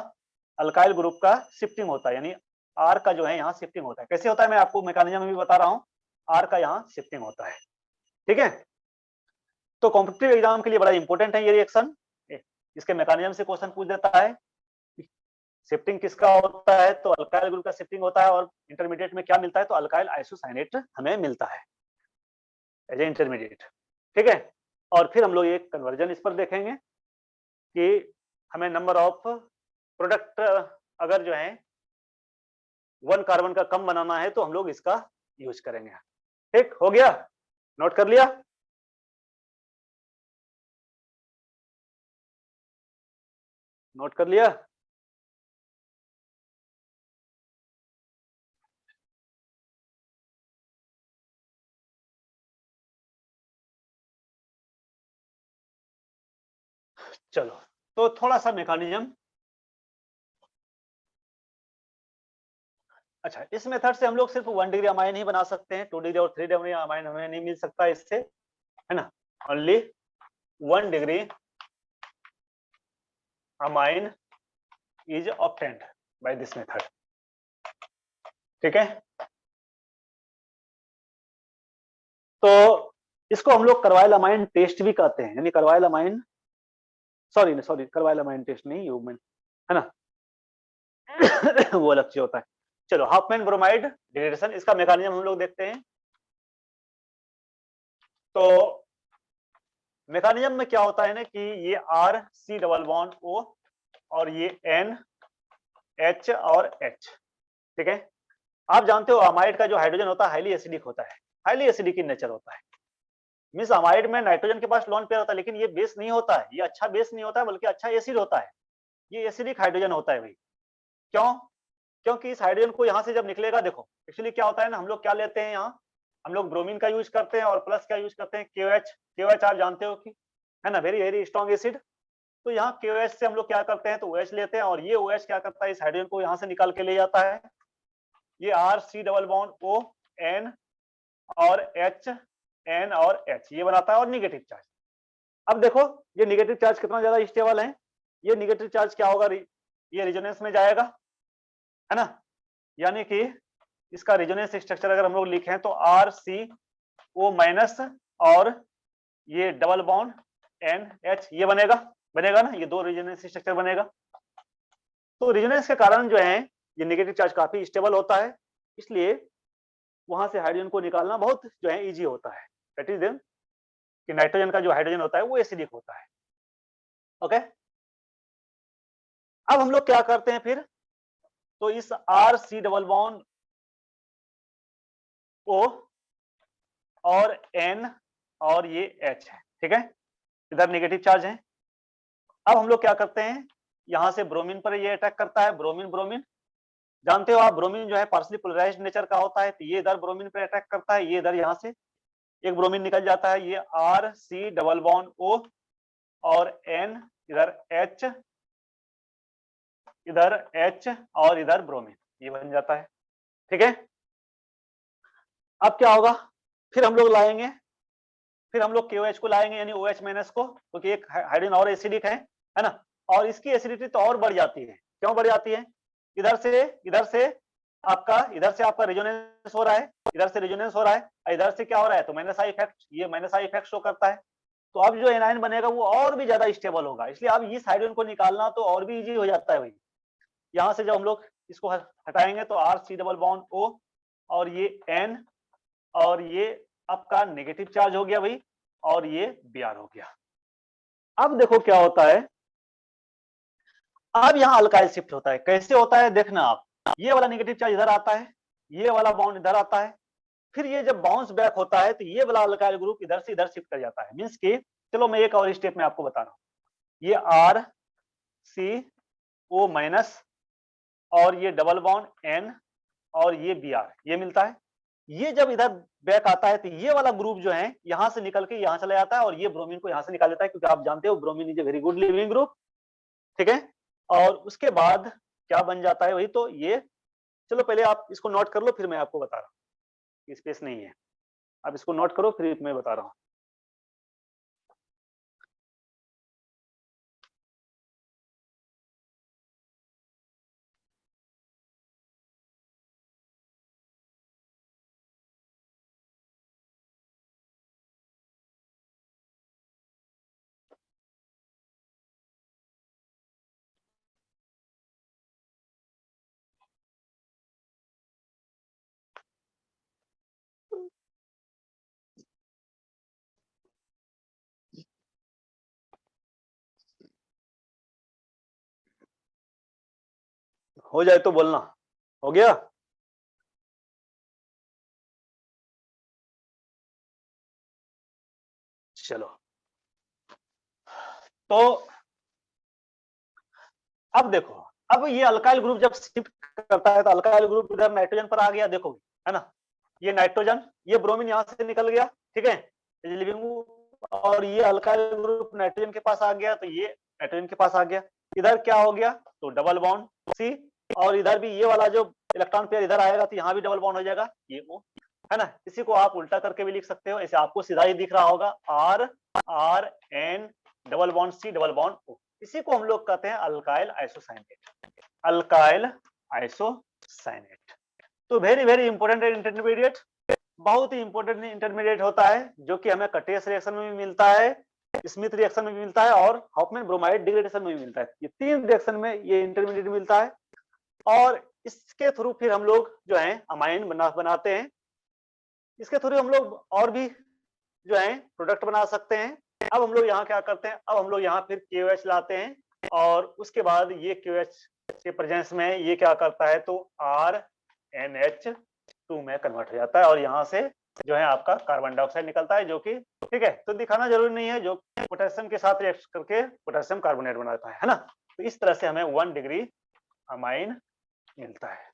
अल्काइल ग्रुप का शिफ्टिंग होता है, यानी आर का जो है यहाँ शिफ्टिंग होता है। कैसे होता है मैं आपको मैकेनिज्म में भी बता रहा हूँ, आर का यहाँ शिफ्टिंग होता है। ठीक है, तो कॉम्पिटिटिव एग्जाम के लिए बड़ा इंपॉर्टेंट है ये रिएक्शन। इसके मैकेनिज्म से क्वेश्चन पूछ देता है, शिफ्टिंग किसका होता है, तो अल्काइल ग्रुप का शिफ्टिंग होता है। और इंटरमीडिएट में क्या मिलता है, तो अल्काइल आइसोसाइनेट हमें मिलता है एज ए इंटरमीडिएट। ठीक है, और फिर हम लोग एक कन्वर्जन इस पर देखेंगे कि हमें नंबर ऑफ प्रोडक्ट अगर जो है 1 कार्बन का कम बनाना है तो हम लोग इसका यूज करेंगे। ठीक हो गया, नोट कर लिया। नोट कर लिया। चलो, तो थोड़ा सा मैकेनिज्म। अच्छा, इस मेथड से हम लोग सिर्फ 1 डिग्री अमाइन ही बना सकते हैं, 2 डिग्री और 3 डिग्री अमाइन हमें नहीं मिल सकता इससे, है ना। Only 1 degree amine is obtained by this method. ठीक है, तो इसको हम लोग करवाइल अमाइन टेस्ट भी कहते हैं, यानी करवाइल अमाइन, सॉरी करवाइल अमाइन टेस्ट नहीं, यूमेन, है ना। वो अलग चीज होता है। चलो, हाफमैन ब्रोमाइड डिग्रेडेशन, इसका मैकेनिज्म हम लोग देखते हैं। तो मैकेनिज्म में क्या होता है ना कि ये R C double bond O और ये N H और H। ठीक है, आप जानते हो अमाइड का जो हाइड्रोजन होता है हाईली एसिडिक होता है, हाईली एसिडिक इन नेचर होता है। मींस अमाइड में नाइट्रोजन के पास लोन पेयर होता है, लेकिन ये बेस नहीं होता है, ये अच्छा बेस नहीं होता है, बल्कि अच्छा एसिड होता है। ये एसिडिक हाइड्रोजन होता है भाई। क्यों, क्योंकि इस हाइड्रोजन को यहाँ से जब निकलेगा, देखो एक्चुअली क्या होता है ना, हम लोग क्या लेते हैं यहाँ, हम लोग ब्रोमीन का यूज करते हैं और प्लस क्या यूज करते हैं, KOH। KOH आप जानते हो कि, है ना, वेरी वेरी स्ट्रॉन्ग एसिड। तो यहाँ KOH से हम लोग क्या करते हैं, तो OH लेते हैं और ये OH क्या करता है, इस हाइड्रोजन को यहाँ से निकाल के ले जाता है। ये R C double bond O N और H, N और H ये बनाता है और निगेटिव चार्ज। अब देखो ये निगेटिव चार्ज कितना ज्यादा स्टेबल है, ये निगेटिव चार्ज क्या होगा, ये रेजोनेंस में जाएगा, है ना। यानी कि इसका रेजोनेंस स्ट्रक्चर अगर हम लोग लिखें तो RCO माइनस और ये डबल बॉन्ड NH ये बनेगा, बनेगा ना, ये 2 रेजोनेंस स्ट्रक्चर बनेगा। तो रेजोनेंस के कारण जो है ये नेगेटिव चार्ज काफी स्टेबल होता है, इसलिए वहां से हाइड्रोजन को निकालना बहुत जो है इजी होता है। दैट इज कि नाइट्रोजन का जो हाइड्रोजन होता है वो एसिडिक होता है। ओके, अब हम लोग क्या करते हैं फिर, तो इस R C double bond O और N और ये H है, ठीक है, इधर नेगेटिव चार्ज है। अब हम लोग क्या करते हैं, यहां से ब्रोमीन पर ये अटैक करता है, ब्रोमीन ब्रोमीन जानते हो आप, ब्रोमीन जो है पार्शली पोलराइज्ड नेचर का होता है, तो ये इधर ब्रोमीन पर अटैक करता है, ये इधर यहां से एक ब्रोमीन निकल जाता है, ये RC डबल बॉन्ड O और N, इधर H, इधर H और इधर ब्रोमीन, ये बन जाता है, ठीक है। अब क्या होगा, फिर हम लोग लाएंगे, फिर हम लोग KOH को लाएंगे यानी OH माइनस को, क्योंकि एक हाइड्रोजन और एसिडिक है ना, और इसकी एसिडिटी तो और बढ़ जाती है। क्यों बढ़ जाती है, इधर से आपका रेजोनेंस हो रहा है, इधर से रेजोनेंस हो रहा है, इधर से क्या हो रहा है, तो माइनस आई इफेक्ट, ये माइनस आई इफेक्ट शो करता है। तो अब जो एनायन बनेगा वो और भी ज्यादा स्टेबल होगा, इसलिए अब इस हाइड्रोजन को निकालना तो और भी इजी हो जाता है भाई। यहाँ से जब हम लोग इसको हटाएंगे तो RC डबल बॉन्ड O और ये N और ये आपका नेगेटिव चार्ज हो गया भाई, और ये Br हो गया। अब देखो क्या होता है, अब यहाँ अल्काइल शिफ्ट होता है, कैसे होता है देखना आप, ये वाला नेगेटिव चार्ज इधर आता है, ये वाला बॉन्ड इधर आता है, फिर ये जब बाउंस बैक होता है तो ये वाला अल्काइल ग्रुप इधर से इधर शिफ्ट कर जाता है, मींस कि चलो मैं एक और स्टेप में आपको बता रहा हूँ, ये RCO माइनस और ये डबल बॉन्ड N और ये Br, ये मिलता है, ये जब इधर बैक आता है तो ये वाला ग्रुप जो है यहां से निकल के यहां चला जाता है और ये ब्रोमीन को यहां से निकाल देता है, क्योंकि आप जानते हो bromine is a very good leaving group, ठीक है। और उसके बाद क्या बन जाता है वही, तो ये चलो पहले आप इसको नोट कर लो, फिर मैं आपको बता रहा हूँ, स्पेस नहीं है, आप इसको नोट करो फिर मैं बता रहा हूँ। हो जाए तो बोलना, हो गया। चलो, तो अब देखो, अब ये अल्काइल ग्रुप जब शिफ्ट करता है तो अल्काइल ग्रुप इधर नाइट्रोजन पर आ गया, देखो है ना, ये नाइट्रोजन, ये ब्रोमीन यहां से निकल गया, ठीक है, लिविंग, और ये अल्काइल ग्रुप नाइट्रोजन के पास आ गया, तो ये नाइट्रोजन के पास आ गया, इधर क्या हो गया, तो डबल बॉन्ड C, और इधर भी ये वाला जो इलेक्ट्रॉन पेयर इधर आएगा तो यहाँ भी डबल बॉन्ड हो जाएगा, ये O, है ना। इसी को आप उल्टा करके भी लिख सकते हो, ऐसे आपको सीधा ही दिख रहा होगा, RN double bond C double bond O, इसी को हम लोग कहते हैं अल्काइल आइसोसाइनेट, अल्काइल आइसोसाइनेट। तो वेरी वेरी इंपॉर्टेंट इंटरमीडिएट, बहुत ही इंपॉर्टेंट इंटरमीडिएट होता है, जो कि हमें कटेस रिएक्शन में भी मिलता है, स्मिथ रिएक्शन में भी मिलता है और हॉफमैन ब्रोमाइड डिग्रेडेशन में भी मिलता है, ये तीन रिएक्शन में ये इंटरमीडिएट मिलता है, और इसके थ्रू फिर हम लोग जो है अमाइन बनाते हैं, इसके थ्रू हम लोग और भी जो है प्रोडक्ट बना सकते हैं। अब हम लोग यहाँ क्या करते हैं, अब हम लोग यहाँ फिर KOH लाते हैं, और उसके बाद ये KOH के प्रेजेंस में ये क्या करता है, तो RNH2 में कन्वर्ट हो जाता है, और यहाँ से जो है आपका कार्बन डाइऑक्साइड निकलता है, जो कि ठीक है, तो दिखाना जरूरी नहीं है, जो पोटेशियम के साथ रिएक्ट करके पोटेशियम कार्बोनेट बनाता है ना। तो इस तरह से हमें 1 डिग्री अमाइन मिलता है।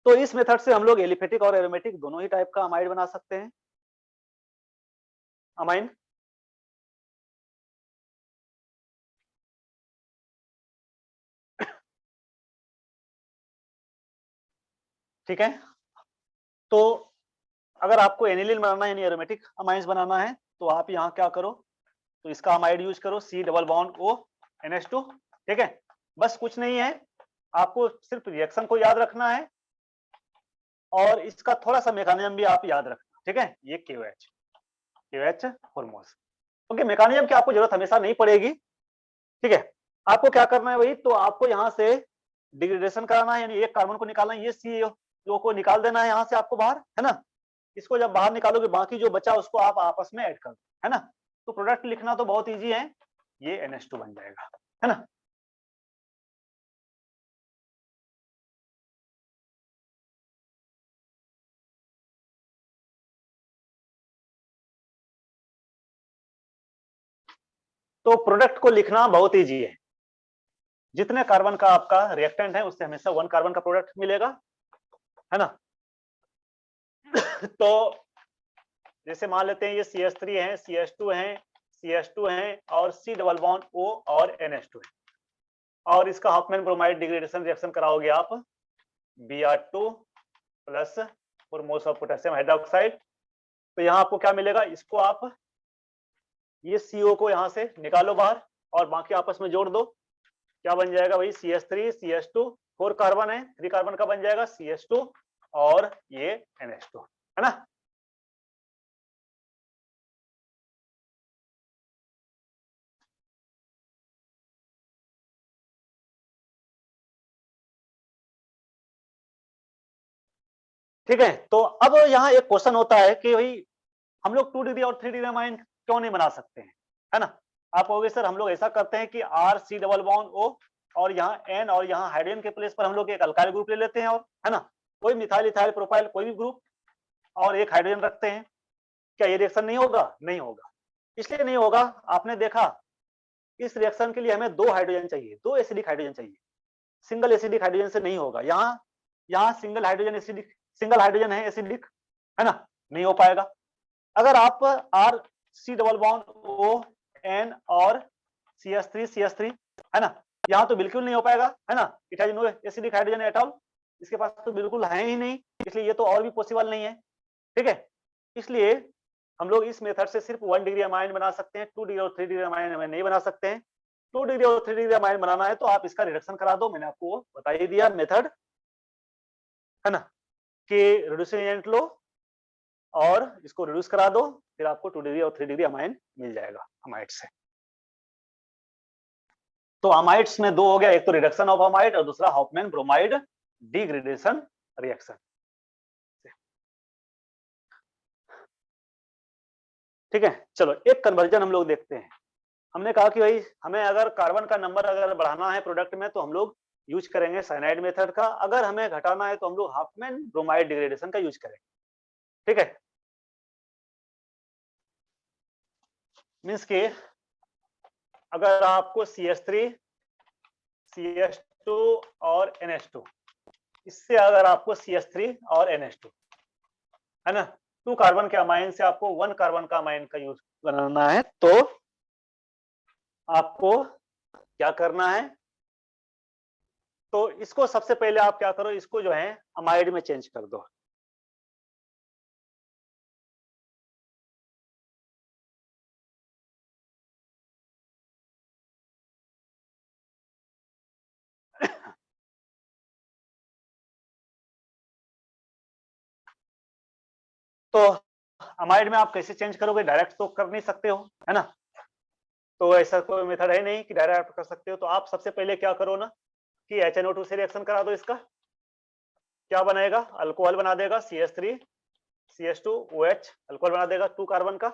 तो इस मेथड से हम लोग एलिफेटिक और एरोमेटिक दोनों ही टाइप का अमाइड बना सकते हैं, अमाइन। ठीक है, तो अगर आपको एनिलीन बनाना है यानी एरोमेटिक अमाइंस बनाना है, तो आप यहाँ क्या करो, तो इसका अमाइड यूज करो, C double bond O NH2, ठीक है, बस कुछ नहीं है, आपको सिर्फ रिएक्शन को याद रखना है, और इसका थोड़ा सा मैकेनिज्म भी आप याद रखना, ठीक है, ये KOH फॉर्मोस, ओके। मैकेनिज्म की आपको जरूरत हमेशा नहीं पड़ेगी, ठीक है, आपको क्या करना है वही, तो आपको यहाँ से डिग्रेडेशन कराना है, यानी एक कार्बन को निकालना है, ये CO को निकाल देना है यहाँ से आपको बाहर, है ना, इसको जब बाहर निकालोगे बाकी जो बचा उसको आप आपस में ऐड कर दो, है ना। तो प्रोडक्ट लिखना तो बहुत इजी है, ये NH2 बन जाएगा, है ना। तो प्रोडक्ट को लिखना बहुत इजी है, जितने कार्बन का आपका रिएक्टेंट है उससे हमेशा 1 कार्बन का प्रोडक्ट मिलेगा, है ना। तो जैसे मान लेते हैं ये CH3 है, CH2 है, CH2 है और C डबल बॉन्ड O और NH2 है, और इसका हॉफमैन ब्रोमाइड डिग्रेडेशन रिएक्शन कराओगे आप Br2 plus 4 moles of potassium hydroxide. तो यहाँ आपको क्या मिलेगा, इसको आप ये CO को यहाँ से निकालो बाहर और बाकी आपस में जोड़ दो, क्या बन जाएगा भाई CH3 CH2, 4 कार्बन है, 3 कार्बन का बन जाएगा CH2 और ये NH2, है ना। ठीक है, तो अब यहाँ एक क्वेश्चन होता है कि भाई हम लोग 2 डिग्री और 3 डिग्री अमाइन क्यों नहीं बना सकते हैं, है ना। आप कहोगे सर हम लोग ऐसा करते हैं कि RC डबल बॉन्ड O और यहाँ N और यहाँ हाइड्रोजन के प्लेस पर हम लोग एक अल्काइल ग्रुप ले लेते हैं, और है ना, कोई मिथाइल इथाइल प्रोपाइल कोई भी ग्रुप और एक हाइड्रोजन रखते हैं। क्या ये रिएक्शन नहीं होगा? नहीं होगा। इसलिए नहीं होगा, आपने देखा इस रिएक्शन के लिए हमें 2 हाइड्रोजन चाहिए, 2 एसिडिक हाइड्रोजन चाहिए, सिंगल एसिडिक हाइड्रोजन से नहीं होगा। यहाँ single hydrogen acidic, single hydrogen है एसिडिक, है ना, नहीं हो पाएगा। अगर आप R C double bond O N और CH3 है ना, यहाँ तो बिल्कुल नहीं हो पाएगा, है ना। It has no acidic hydrogen at all, इसके पास तो बिल्कुल है ही नहीं, इसलिए ये तो और भी पॉसिबल नहीं है। ठीक है, इसलिए हम लोग इस मेथड से सिर्फ 1 डिग्री अमाइन बना सकते हैं, 2 डिग्री और 3 डिग्री अमाइन हमें नहीं बना सकते हैं। 2 डिग्री और 3 डिग्री अमाइन बनाना है तो आप इसका रिडक्शन करा दो, मैंने आपको बता ही दिया मेथड, है ना, कि रिड्यूसिंग एजेंट लो और इसको रिड्यूस करा दो, फिर आपको 2 डिग्री और 3 डिग्री अमाइन मिल जाएगा अमाइड से। तो अमाइड्स में 2 हो गया, एक तो रिडक्शन ऑफ अमाइड और दूसरा हॉफमैन ब्रोमाइड डिग्रेडेशन रिएक्शन। ठीक है, चलो एक कन्वर्जन हम लोग देखते हैं। हमने कहा कि भाई हमें अगर कार्बन का नंबर अगर बढ़ाना है प्रोडक्ट में तो हम लोग यूज करेंगे साइनाइड मेथड का, अगर हमें घटाना है तो हम लोग हॉफमैन ब्रोमाइड डिग्रेडेशन का यूज करेंगे। ठीक है, मींस के अगर आपको CH3 CH2 और NH2, इससे अगर आपको CH3 और NH2, है ना, 2 कार्बन के अमाइन से आपको 1 कार्बन का अमाइन का यूज बनाना है, तो आपको क्या करना है, तो इसको सबसे पहले आप क्या करो, इसको जो है अमाइड में चेंज कर दो। तो अमाइड में आप कैसे चेंज करोगे, डायरेक्ट तो कर नहीं सकते हो, है ना, तो ऐसा कोई मेथड है नहीं कि डायरेक्ट कर सकते हो। तो आप सबसे पहले क्या करो ना कि HNO2 से रिएक्शन करा दो, इसका क्या बनेगा, अल्कोहल बना देगा, CH3 CH2 OH अल्कोहल बना देगा 2 कार्बन का।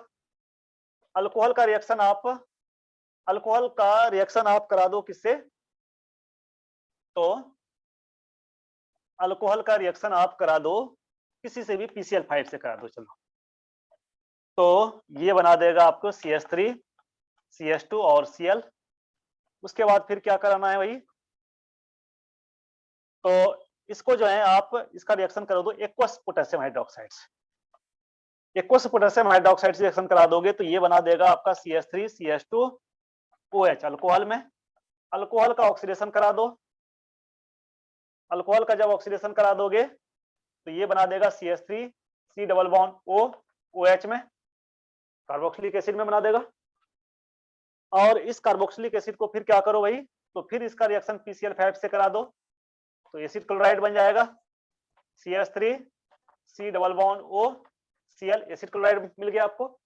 अल्कोहल का रिएक्शन आप करा दो किससे, तो अल्कोहल का रिएक्शन आप करा दो किसी से भी PCl5 से करा दो। चलो, तो ये बना देगा आपको CH3 CH2 और Cl। उसके बाद फिर क्या कराना है भाई, तो इसको जो है आप इसका रिएक्शन करा दो एक्वस पोटेशियम हाइड्रोक्साइड से। एक्वस पोटेशियम हाइड्रोक्साइड से रिएक्शन करा दोगे तो ये बना देगा आपका CH3 CH2 OH अल्कोहल में। अल्कोहल का ऑक्सीडेशन करा दो, अल्कोहल का जब ऑक्सीडेशन करा दोगे तो ये बना देगा CH3 C double bond O OH में, कार्बोक्सिलिक एसिड में बना देगा। और इस कार्बोक्सिलिक एसिड को फिर क्या करो भाई, तो फिर इसका रिएक्शन PCl5 से करा दो, तो एसिड क्लोराइड बन जाएगा CH3 C double bond O Cl, acid chloride मिल गया आपको।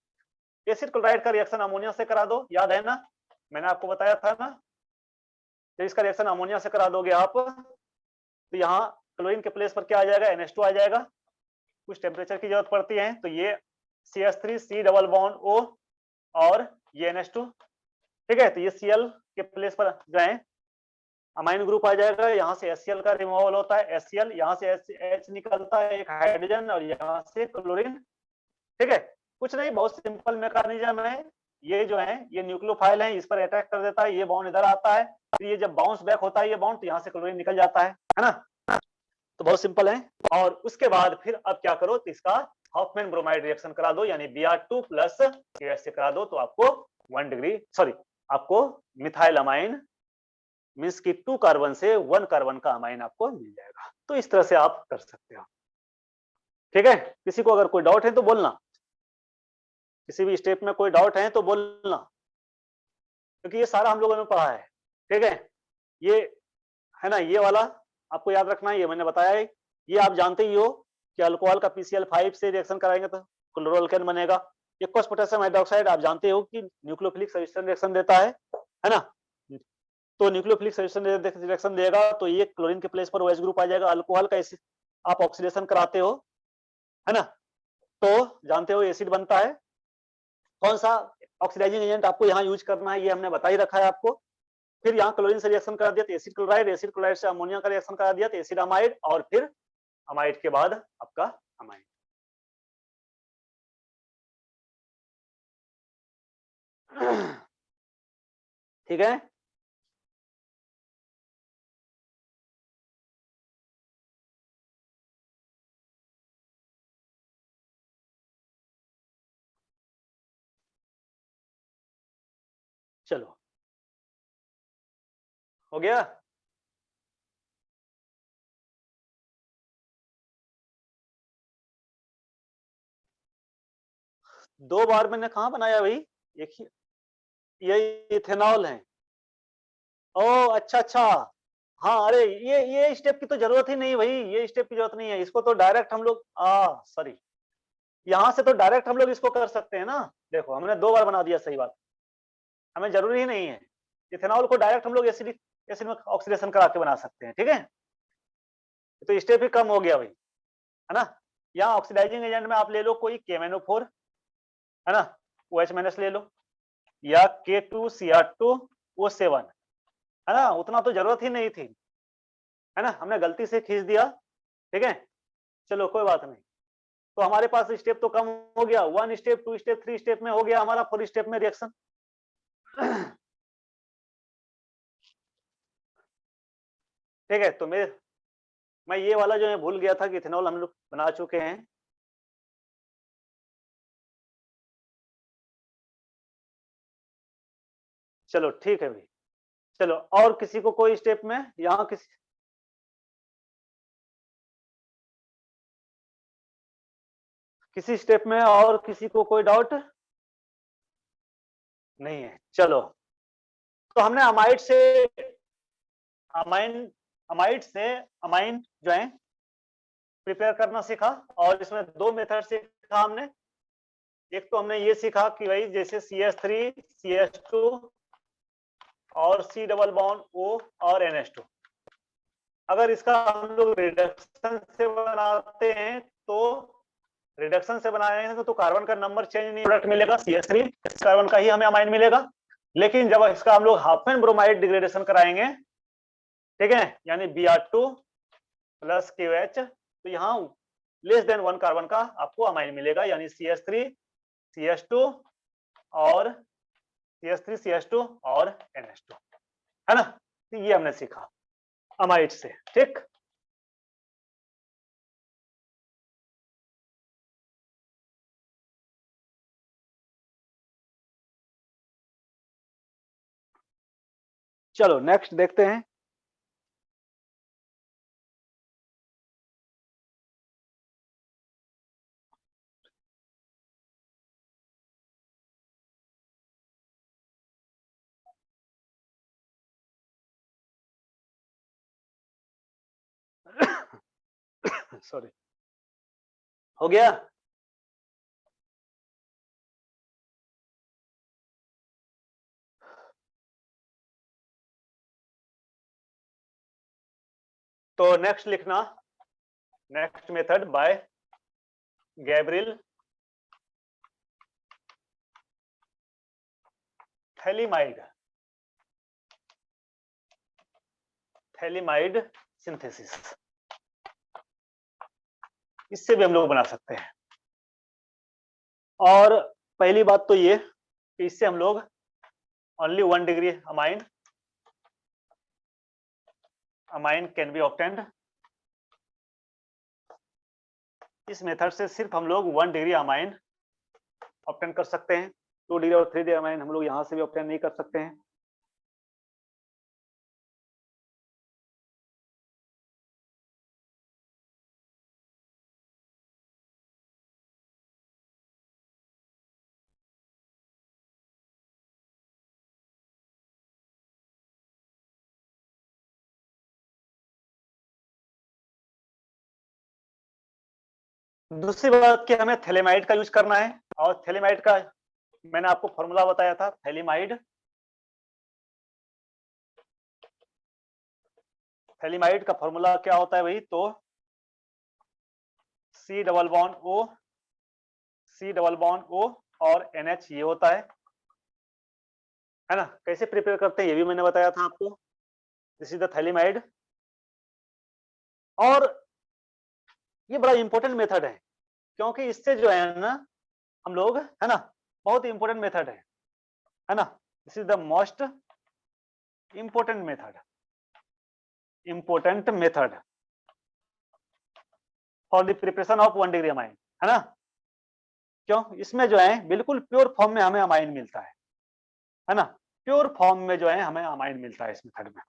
एसिड क्लोराइड का रिएक्शन अमोनिया से करा दो, याद है ना, मैंने आपको बताया था ना, तो इसका रिएक्शन अमोनिया से करा दोगे आप तो यहाँ क्लोरीन के प्लेस पर क्या आ जाएगा, NH2 आ जाएगा। कुछ टेम्परेचर की जरूरत पड़ती है, तो ये CH3 C double bond O और ये NH2, ठीक है। तो ये Cl के प्लेस पर जो है अमाइन ग्रुप आ जाएगा, यहाँ से HCl का रिमूवल होता है, HCl यहाँ से H निकलता है, एक हाइड्रोजन, और यहाँ से क्लोरीन, ठीक है। कुछ नहीं, बहुत सिंपल मैकेनिज्म है। ये जो है ये न्यूक्लियोफाइल है, इस पर अटैक कर देता है, ये बॉन्ड इधर आता है, फिर ये जब बाउंस बैक होता है ये बॉन्ड, तो यहाँ से क्लोरीन निकल जाता है ना। तो बहुत सिंपल है। और उसके बाद फिर अब क्या करो, तो इसका हॉफमैन ब्रोमाइड रिएक्शन करा दो, यानी Br2 प्लस KH से करा दो, तो आपको 1 डिग्री सॉरी आपको मिथाइल अमाइन मीन्स की 2 कार्बन से 1 कार्बन का अमाइन आपको मिल जाएगा। तो इस तरह से आप कर सकते हो, ठीक है। किसी को अगर कोई डाउट है तो बोलना, किसी भी स्टेप में कोई डाउट है तो बोलना, क्योंकि ये सारा हम लोगों ने पढ़ा है, ठीक है। ये है ना, ये वाला आपको याद रखना है, ये मैंने बताया है। ये आप जानते ही हो कि अल्कोहल का PCl5 से रिएक्शन कराएंगे तो क्लोरोअल्केन बनेगा। एक्वस पोटेशियम हाइड्रोक्साइड आप जानते हो कि न्यूक्लियोफिलिक सब्स्टिट्यूशन रिएक्शन देता है ना। तो न्यूक्लियोफिलिक सब्स्टिट्यूशन रिएक्शन देगा तो ये क्लोरीन के प्लेस पर OH ग्रुप आ जाएगा। अल्कोहल का आप ऑक्सीडेशन कराते हो, है ना, तो जानते हो एसिड बनता है। कौन सा ऑक्सीडाइजिंग एजेंट आपको यहाँ यूज करना है ये हमने बता ही रखा है आपको। फिर यहाँ क्लोरीन से रिएक्शन करा दिया तो एसिड क्लोराइड, एसिड क्लोराइड से अमोनिया का रिएक्शन करा दिया तो एसिड अमाइड, और फिर अमाइड के बाद आपका अमाइड। ठीक है। चलो हो गया। दो बार मैंने कहा बनाया भाई, एक ही, ये इथेनॉल है। ओ अच्छा अच्छा, हाँ अरे ये स्टेप की तो जरूरत ही नहीं भाई, ये स्टेप की जरूरत नहीं है, इसको तो डायरेक्ट हम लोग सॉरी, यहाँ से तो डायरेक्ट हम लोग इसको कर सकते हैं ना। देखो हमने दो बार बना दिया, सही बात, हमें जरूरी ही नहीं है। इथेनॉल को डायरेक्ट हम लोग एसिडिक एसिड में ऑक्सीडेशन करा के बना सकते हैं, ठीक है। तो स्टेप ही कम हो गया भाई, है ना। यहाँ ऑक्सीडाइजिंग एजेंट में आप ले लो कोई KMnO4, है ना, OH- ले लो, या K2Cr2O7, है ना, उतना तो जरूरत ही नहीं थी, है ना, हमने गलती से खींच दिया, ठीक है। चलो कोई बात नहीं। तो हमारे पास स्टेप तो कम हो गया, 1 स्टेप 2 स्टेप 3 स्टेप में हो गया हमारा 4 स्टेप में रिएक्शन। ठीक है। तो मैं ये वाला जो है भूल गया था कि इथेनॉल हम लोग बना चुके हैं। चलो ठीक है भाई। चलो और किसी को कोई स्टेप में यहाँ किसी स्टेप में और किसी को कोई डाउट नहीं है। चलो, तो हमने अमाइड से अमाइन अमाइड से अमाइन जो है प्रिपेयर करना सीखा, और इसमें दो मेथड सीखा हमने। एक तो हमने ये सीखा कि भाई जैसे CH3 CH2 और C डबल बॉन्ड O और NH2, अगर इसका हम लोग रिडक्शन से बनाते हैं तो रिडक्शन से बनाए हैं तो कार्बन का नंबर चेंज नहीं, प्रोडक्ट मिलेगा CH3 कार्बन का ही हमें अमाइन मिलेगा। लेकिन जब इसका हम लोग हाफमैन ब्रोमाइड डिग्रेडेशन कराएंगे, ठीक है, यानी Br2 प्लस KOH, तो यहाँ लेस देन 1 कार्बन का आपको अमाइन मिलेगा, यानी CH3 CH2 और CH3 CH2 और NH2, है ना। तो ये हमने सीखा अमाइड से, ठीक। चलो नेक्स्ट देखते हैं। सॉरी, हो गया। तो नेक्स्ट लिखना, next method by Gabriel phthalimide phthalimide synthesis, इससे भी हम लोग बना सकते हैं। और पहली बात तो ये कि इससे हम लोग only 1 degree amine can be obtained. इस मेथड से सिर्फ हम लोग 1 डिग्री अमाइन ऑब्टेन कर सकते हैं। 2 डिग्री और 3 डिग्री अमाइन हम लोग यहां से भी ऑब्टेन नहीं कर सकते हैं। दूसरी बात कि हमें थैलेमाइड का यूज करना है, और थैलेमाइड का मैंने आपको फॉर्मूला बताया था। थैलेमाइड का फॉर्मूला क्या होता है भाई? तो C डबल बॉन्ड O और NH ये होता है ना। कैसे प्रिपेयर करते हैं ये भी मैंने बताया था आपको। This is the phthalimide. और ये बड़ा इंपॉर्टेंट मेथड है, क्योंकि इससे जो है ना हम लोग, है ना, बहुत इंपॉर्टेंट मेथड है ना। This is the most important method for the preparation of 1 degree amine, है ना। क्यों? इसमें जो है बिल्कुल प्योर फॉर्म में हमें अमाइन मिलता है ना। प्योर फॉर्म में जो है हमें अमाइन मिलता है इस मेथड में।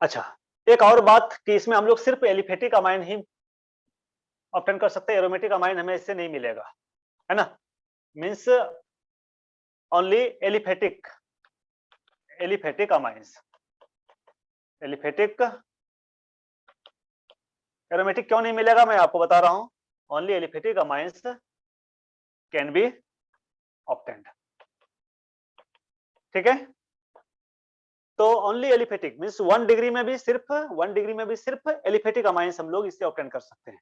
अच्छा, एक और बात कि इसमें हम लोग सिर्फ एलिफेटिक अमाइन ही ऑब्टेन कर सकते हैं। एरोमेटिक अमाइन हमें इससे नहीं मिलेगा, है ना। Means only aliphatic amines. Aliphatic aromatic क्यों नहीं मिलेगा, मैं आपको बता रहा हूं। Only aliphatic amines can be obtained, ठीक है। तो ओनली एलिफेटिक मीन्स 1 डिग्री में भी सिर्फ एलिफेटिक अमाइंस हम लोग इससे ऑब्टेन कर सकते हैं।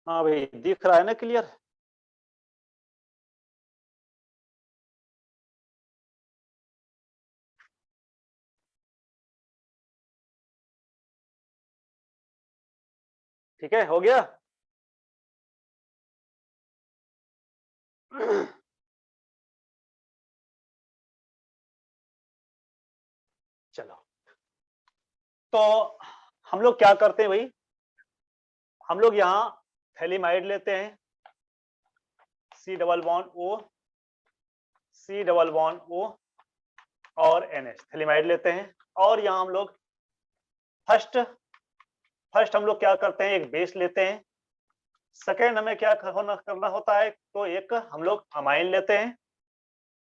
हाँ भाई, दिख रहा है ना क्लियर? ठीक है, हो गया। चलो, तो हम लोग क्या करते हैं भाई? हम लोग यहाँ थैलीमाइड लेते हैं, C डबल बॉन्ड O और NH थैलीमाइड लेते हैं। और यहाँ हम लोग फर्स्ट हम लोग क्या करते हैं, एक बेस लेते हैं। सेकेंड हमें क्या करना होता है, तो एक हम लोग अमाइन लेते हैं।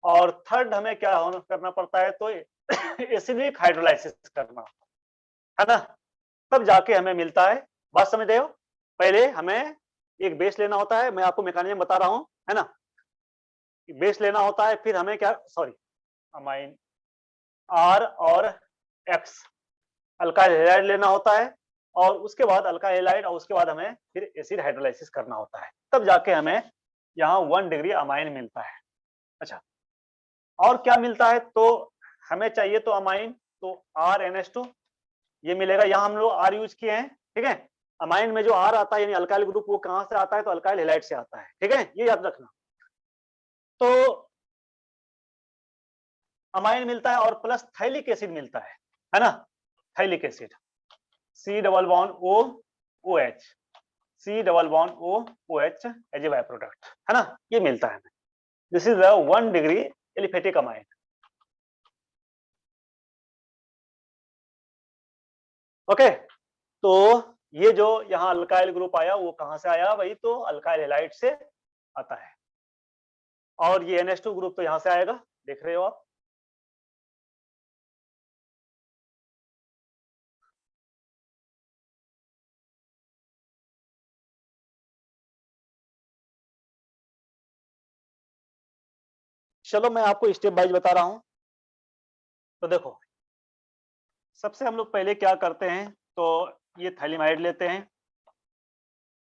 और थर्ड हमें क्या करना पड़ता है, तो एसिडिक हाइड्रोलाइसिस करना, है ना। तब जाके हमें मिलता है। बात समझ रहे हो? पहले हमें एक बेस लेना होता है, मैं आपको मैकेनिज्म बता रहा हूं, है ना। बेस लेना होता है, फिर हमें क्या, सॉरी, अमाइन R और X अल्काइल हैलाइड लेना होता है। और उसके बाद अल्काइल हैलाइड, और उसके बाद हमें फिर एसिड हाइड्रोलाइसिस करना होता है। तब जाके हमें यहाँ 1 डिग्री अमाइन मिलता है। अच्छा, और क्या मिलता है? तो हमें चाहिए तो अमाइन, तो RNH2 ये मिलेगा। यहाँ हम लोग R यूज किए हैं, ठीक है। अमाइन में जो R आता है यानी अल्काइल ग्रुप, वो कहां से आता है? तो अल्काइल हैलाइड से आता है, ठीक है, ये याद रखना। तो अमाइन मिलता है और प्लस थैलिक एसिड मिलता है ना। Phthalic acid C double bond OH C double bond OH as a by product, है ना, ये मिलता है। This is the 1 degree aliphatic amine. Okay, तो ये जो यहाँ अल्काइल ग्रुप आया वो कहां से आया भाई? तो अल्काइल हैलाइड से आता है। और ये NH2 ग्रुप तो यहां से आएगा, देख रहे हो आप। चलो मैं आपको स्टेप वाइज बता रहा हूं। तो देखो, सबसे हम लोग पहले क्या करते हैं, तो ये थैलिमाइड लेते हैं।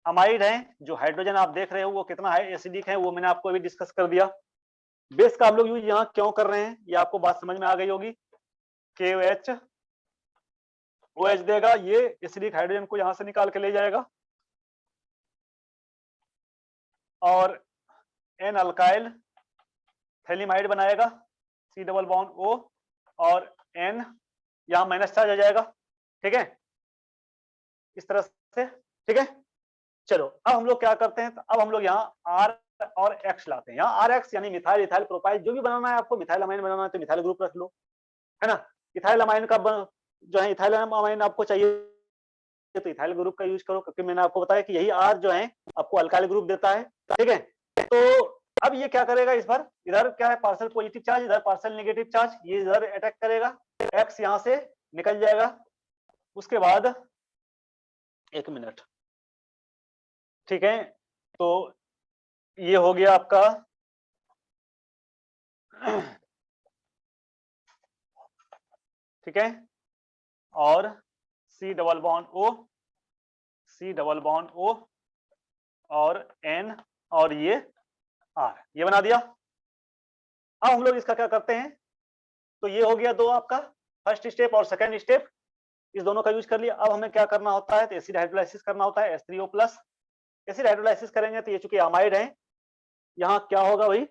अमाइड है, जो हाइड्रोजन आप देख रहे हो वो कितना है एसिडिक है, वो मैंने आपको अभी डिस्कस कर दिया। बेस का हम लोग यूज यहाँ क्यों कर रहे हैं, ये आपको बात समझ में आ गई होगी। KOH OH देगा, ये एसिडिक हाइड्रोजन को यहां से निकाल के ले जाएगा, और एन अल्काइल थैलिमाइड बनाएगा, C डबल बॉन्ड O, और N यहां माइनस चार्ज आ जाएगा। ठीक है, इस तरह से। ठीक है, चलो अब हम लोग क्या करते हैं, तो अब हम लोग यहाँ R और X लाते हैं। यहाँ RX यानी मिथाइल इथाइल प्रोपाइल, जो भी बनाना है आपको, मिथाइल अमाइन बनाना है तो मिथाइल ग्रुप रख लो, है ना। इथाइल अमाइन का जो है इथाइल अमाइन आपको चाहिए तो इथाइल ग्रुप का यूज करो, क्योंकि मैंने आपको बताया कि यही R जो है आपको अल्काइल ग्रुप देता है। ठीक है, तो अब ये क्या करेगा, इस बार इधर क्या है पार्शियल पॉजिटिव चार्ज, इधर पार्शियल नेगेटिव चार्ज, ये इधर अटैक करेगा, X यहां से निकल जाएगा। उसके बाद एक मिनट, ठीक है, तो ये हो गया आपका ठीक है, और C double bond O, C double bond O, और N, और ये R, ये बना दिया। अब हम लोग इसका क्या करते हैं, तो ये हो गया दो आपका फर्स्ट स्टेप और सेकंड स्टेप, इस दोनों का यूज कर लिया। अब हमें क्या करना होता है, तो एसिड हाइड्रोलाइसिस करना होता है, H3O प्लस। एसिड हाइड्रोलाइसिस करेंगे तो ये चूंकि अमाइड है, यहाँ क्या होगा भाई,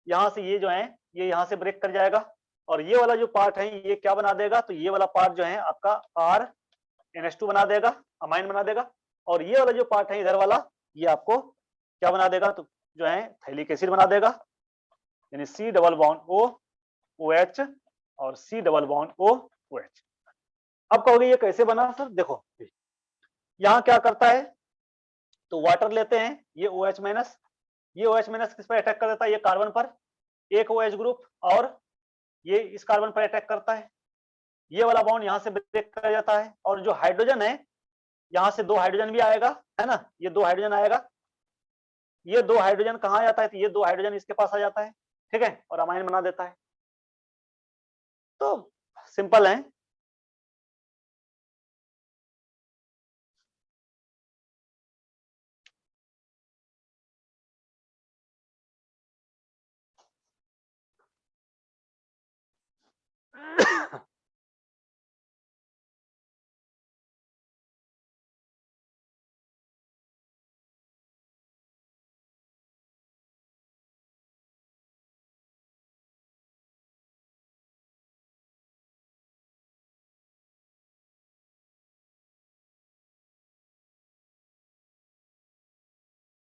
यहाँ से ये जो है ये यहाँ से ब्रेक कर जाएगा, और ये वाला जो पार्ट है ये क्या बना देगा, तो ये वाला पार्ट जो है आपका RNH2 बना देगा, अमाइन बना देगा, और ये वाला जो पार्ट है इधर वाला, ये आपको क्या बना देगा, तो जो है थैलिक एसिड बना देगा, यानी C double bond O OH, और C double bond O OH। अब कहोगे ये कैसे बना सर, देखो यहाँ क्या करता है, तो वाटर लेते हैं, ये OH माइनस, ये OH माइनस किस पर अटैक कर देता है, ये कार्बन पर, एक OH ग्रुप, और ये इस कार्बन पर अटैक करता है, ये वाला बॉन्ड यहाँ से ब्रेक कर जाता है, और जो हाइड्रोजन है यहाँ से दो हाइड्रोजन भी आएगा, है ना, ये दो हाइड्रोजन आएगा, ये दो हाइड्रोजन कहाँ जाता है, तो ये दो हाइड्रोजन इसके पास आ जाता है, ठीक है, और अमाइन बना देता है। तो सिंपल है।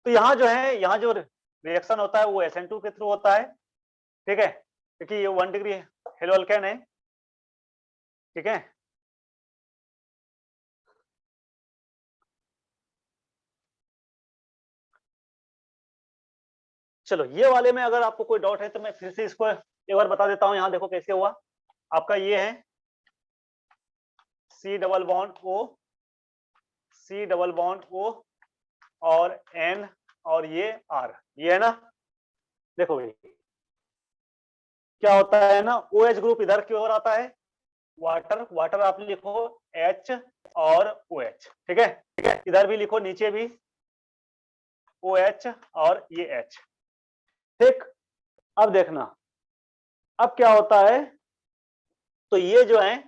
तो यहाँ जो है, यहाँ जो रिएक्शन होता है वो SN2 के थ्रू होता है, ठीक है, क्योंकि ये 1 डिग्री हेलो अल्केन है, ठीक है। चलो ये वाले में अगर आपको कोई डाउट है तो मैं फिर से इसको एक बार बता देता हूँ, यहाँ देखो कैसे हुआ। आपका ये है C double bond O, C double bond O, और N, और ये R, ये है ना। देखो भाई क्या होता है ना, OH ग्रुप इधर की ओर आता है, वाटर वाटर आप लिखो H और OH, ठीक है, इधर भी लिखो नीचे भी OH और ये H, ठीक। अब देखना अब क्या होता है, तो ये जो है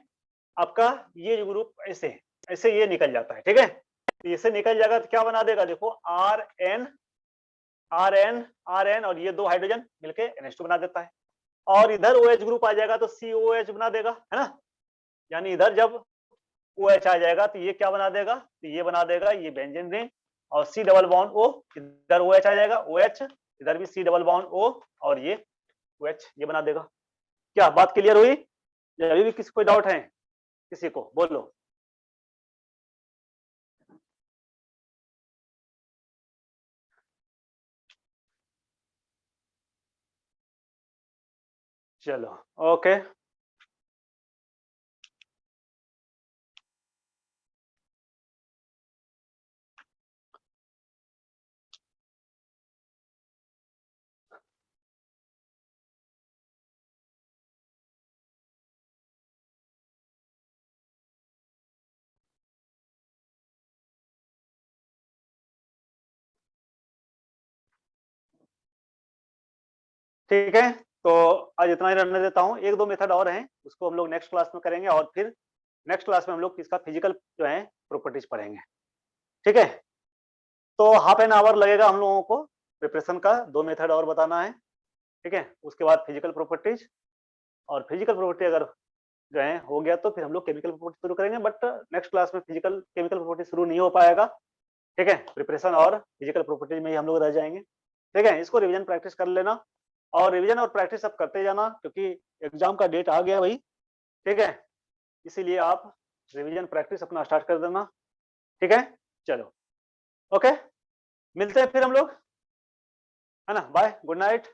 आपका ये जो ग्रुप ऐसे ऐसे ये निकल जाता है, ठीक है, तो इससे निकल जाएगा तो क्या बना देगा, देखो RN RN RN, और ये दो हाइड्रोजन मिलके NH2 बना देता है, और इधर OH ग्रुप आ जाएगा तो COH बना देगा, है ना। यानी इधर जब OH आ जाएगा तो ये क्या बना देगा, तो ये बना देगा ये बेंजीन रिंग, और C डबल बॉन्ड O, इधर OH आ जाएगा OH, इधर भी C डबल बॉन्ड O, और ये OH ये बना देगा। क्या बात क्लियर हुई, या अभी भी किसी कोई डाउट है, किसी को बोलो। चलो ओके। ठीक है, तो आज इतना ही रहने देता हूँ। 1-2 मेथड और हैं, उसको हम लोग नेक्स्ट क्लास में करेंगे और फिर नेक्स्ट क्लास में हम लोग इसका फिजिकल जो है प्रॉपर्टीज पढ़ेंगे। ठीक है? तो हाफ एन आवर लगेगा हम लोगों को प्रिपरेशन का, 2 मेथड और बताना है। ठीक है? उसके बाद फिजिकल प्रॉपर्टीज, और फिजिकल प्रॉपर्टी अगर जो है हो गया तो फिर हम लोग केमिकल प्रॉपर्टी शुरू करेंगे, बट नेक्स्ट क्लास में फिजिकल केमिकल प्रॉपर्टी शुरू नहीं हो पाएगा। ठीक है? प्रिपरेशन और फिजिकल प्रॉपर्टीज में ही हम लोग रह जाएंगे। ठीक है? इसको रिवीजन प्रैक्टिस कर लेना, और रिवीजन और प्रैक्टिस अब करते जाना, क्योंकि एग्जाम का डेट आ गया भाई। ठीक है? इसीलिए आप रिवीजन प्रैक्टिस अपना स्टार्ट कर देना। ठीक है? चलो, ओके, मिलते हैं फिर हम लोग, है ना? Bye, good night.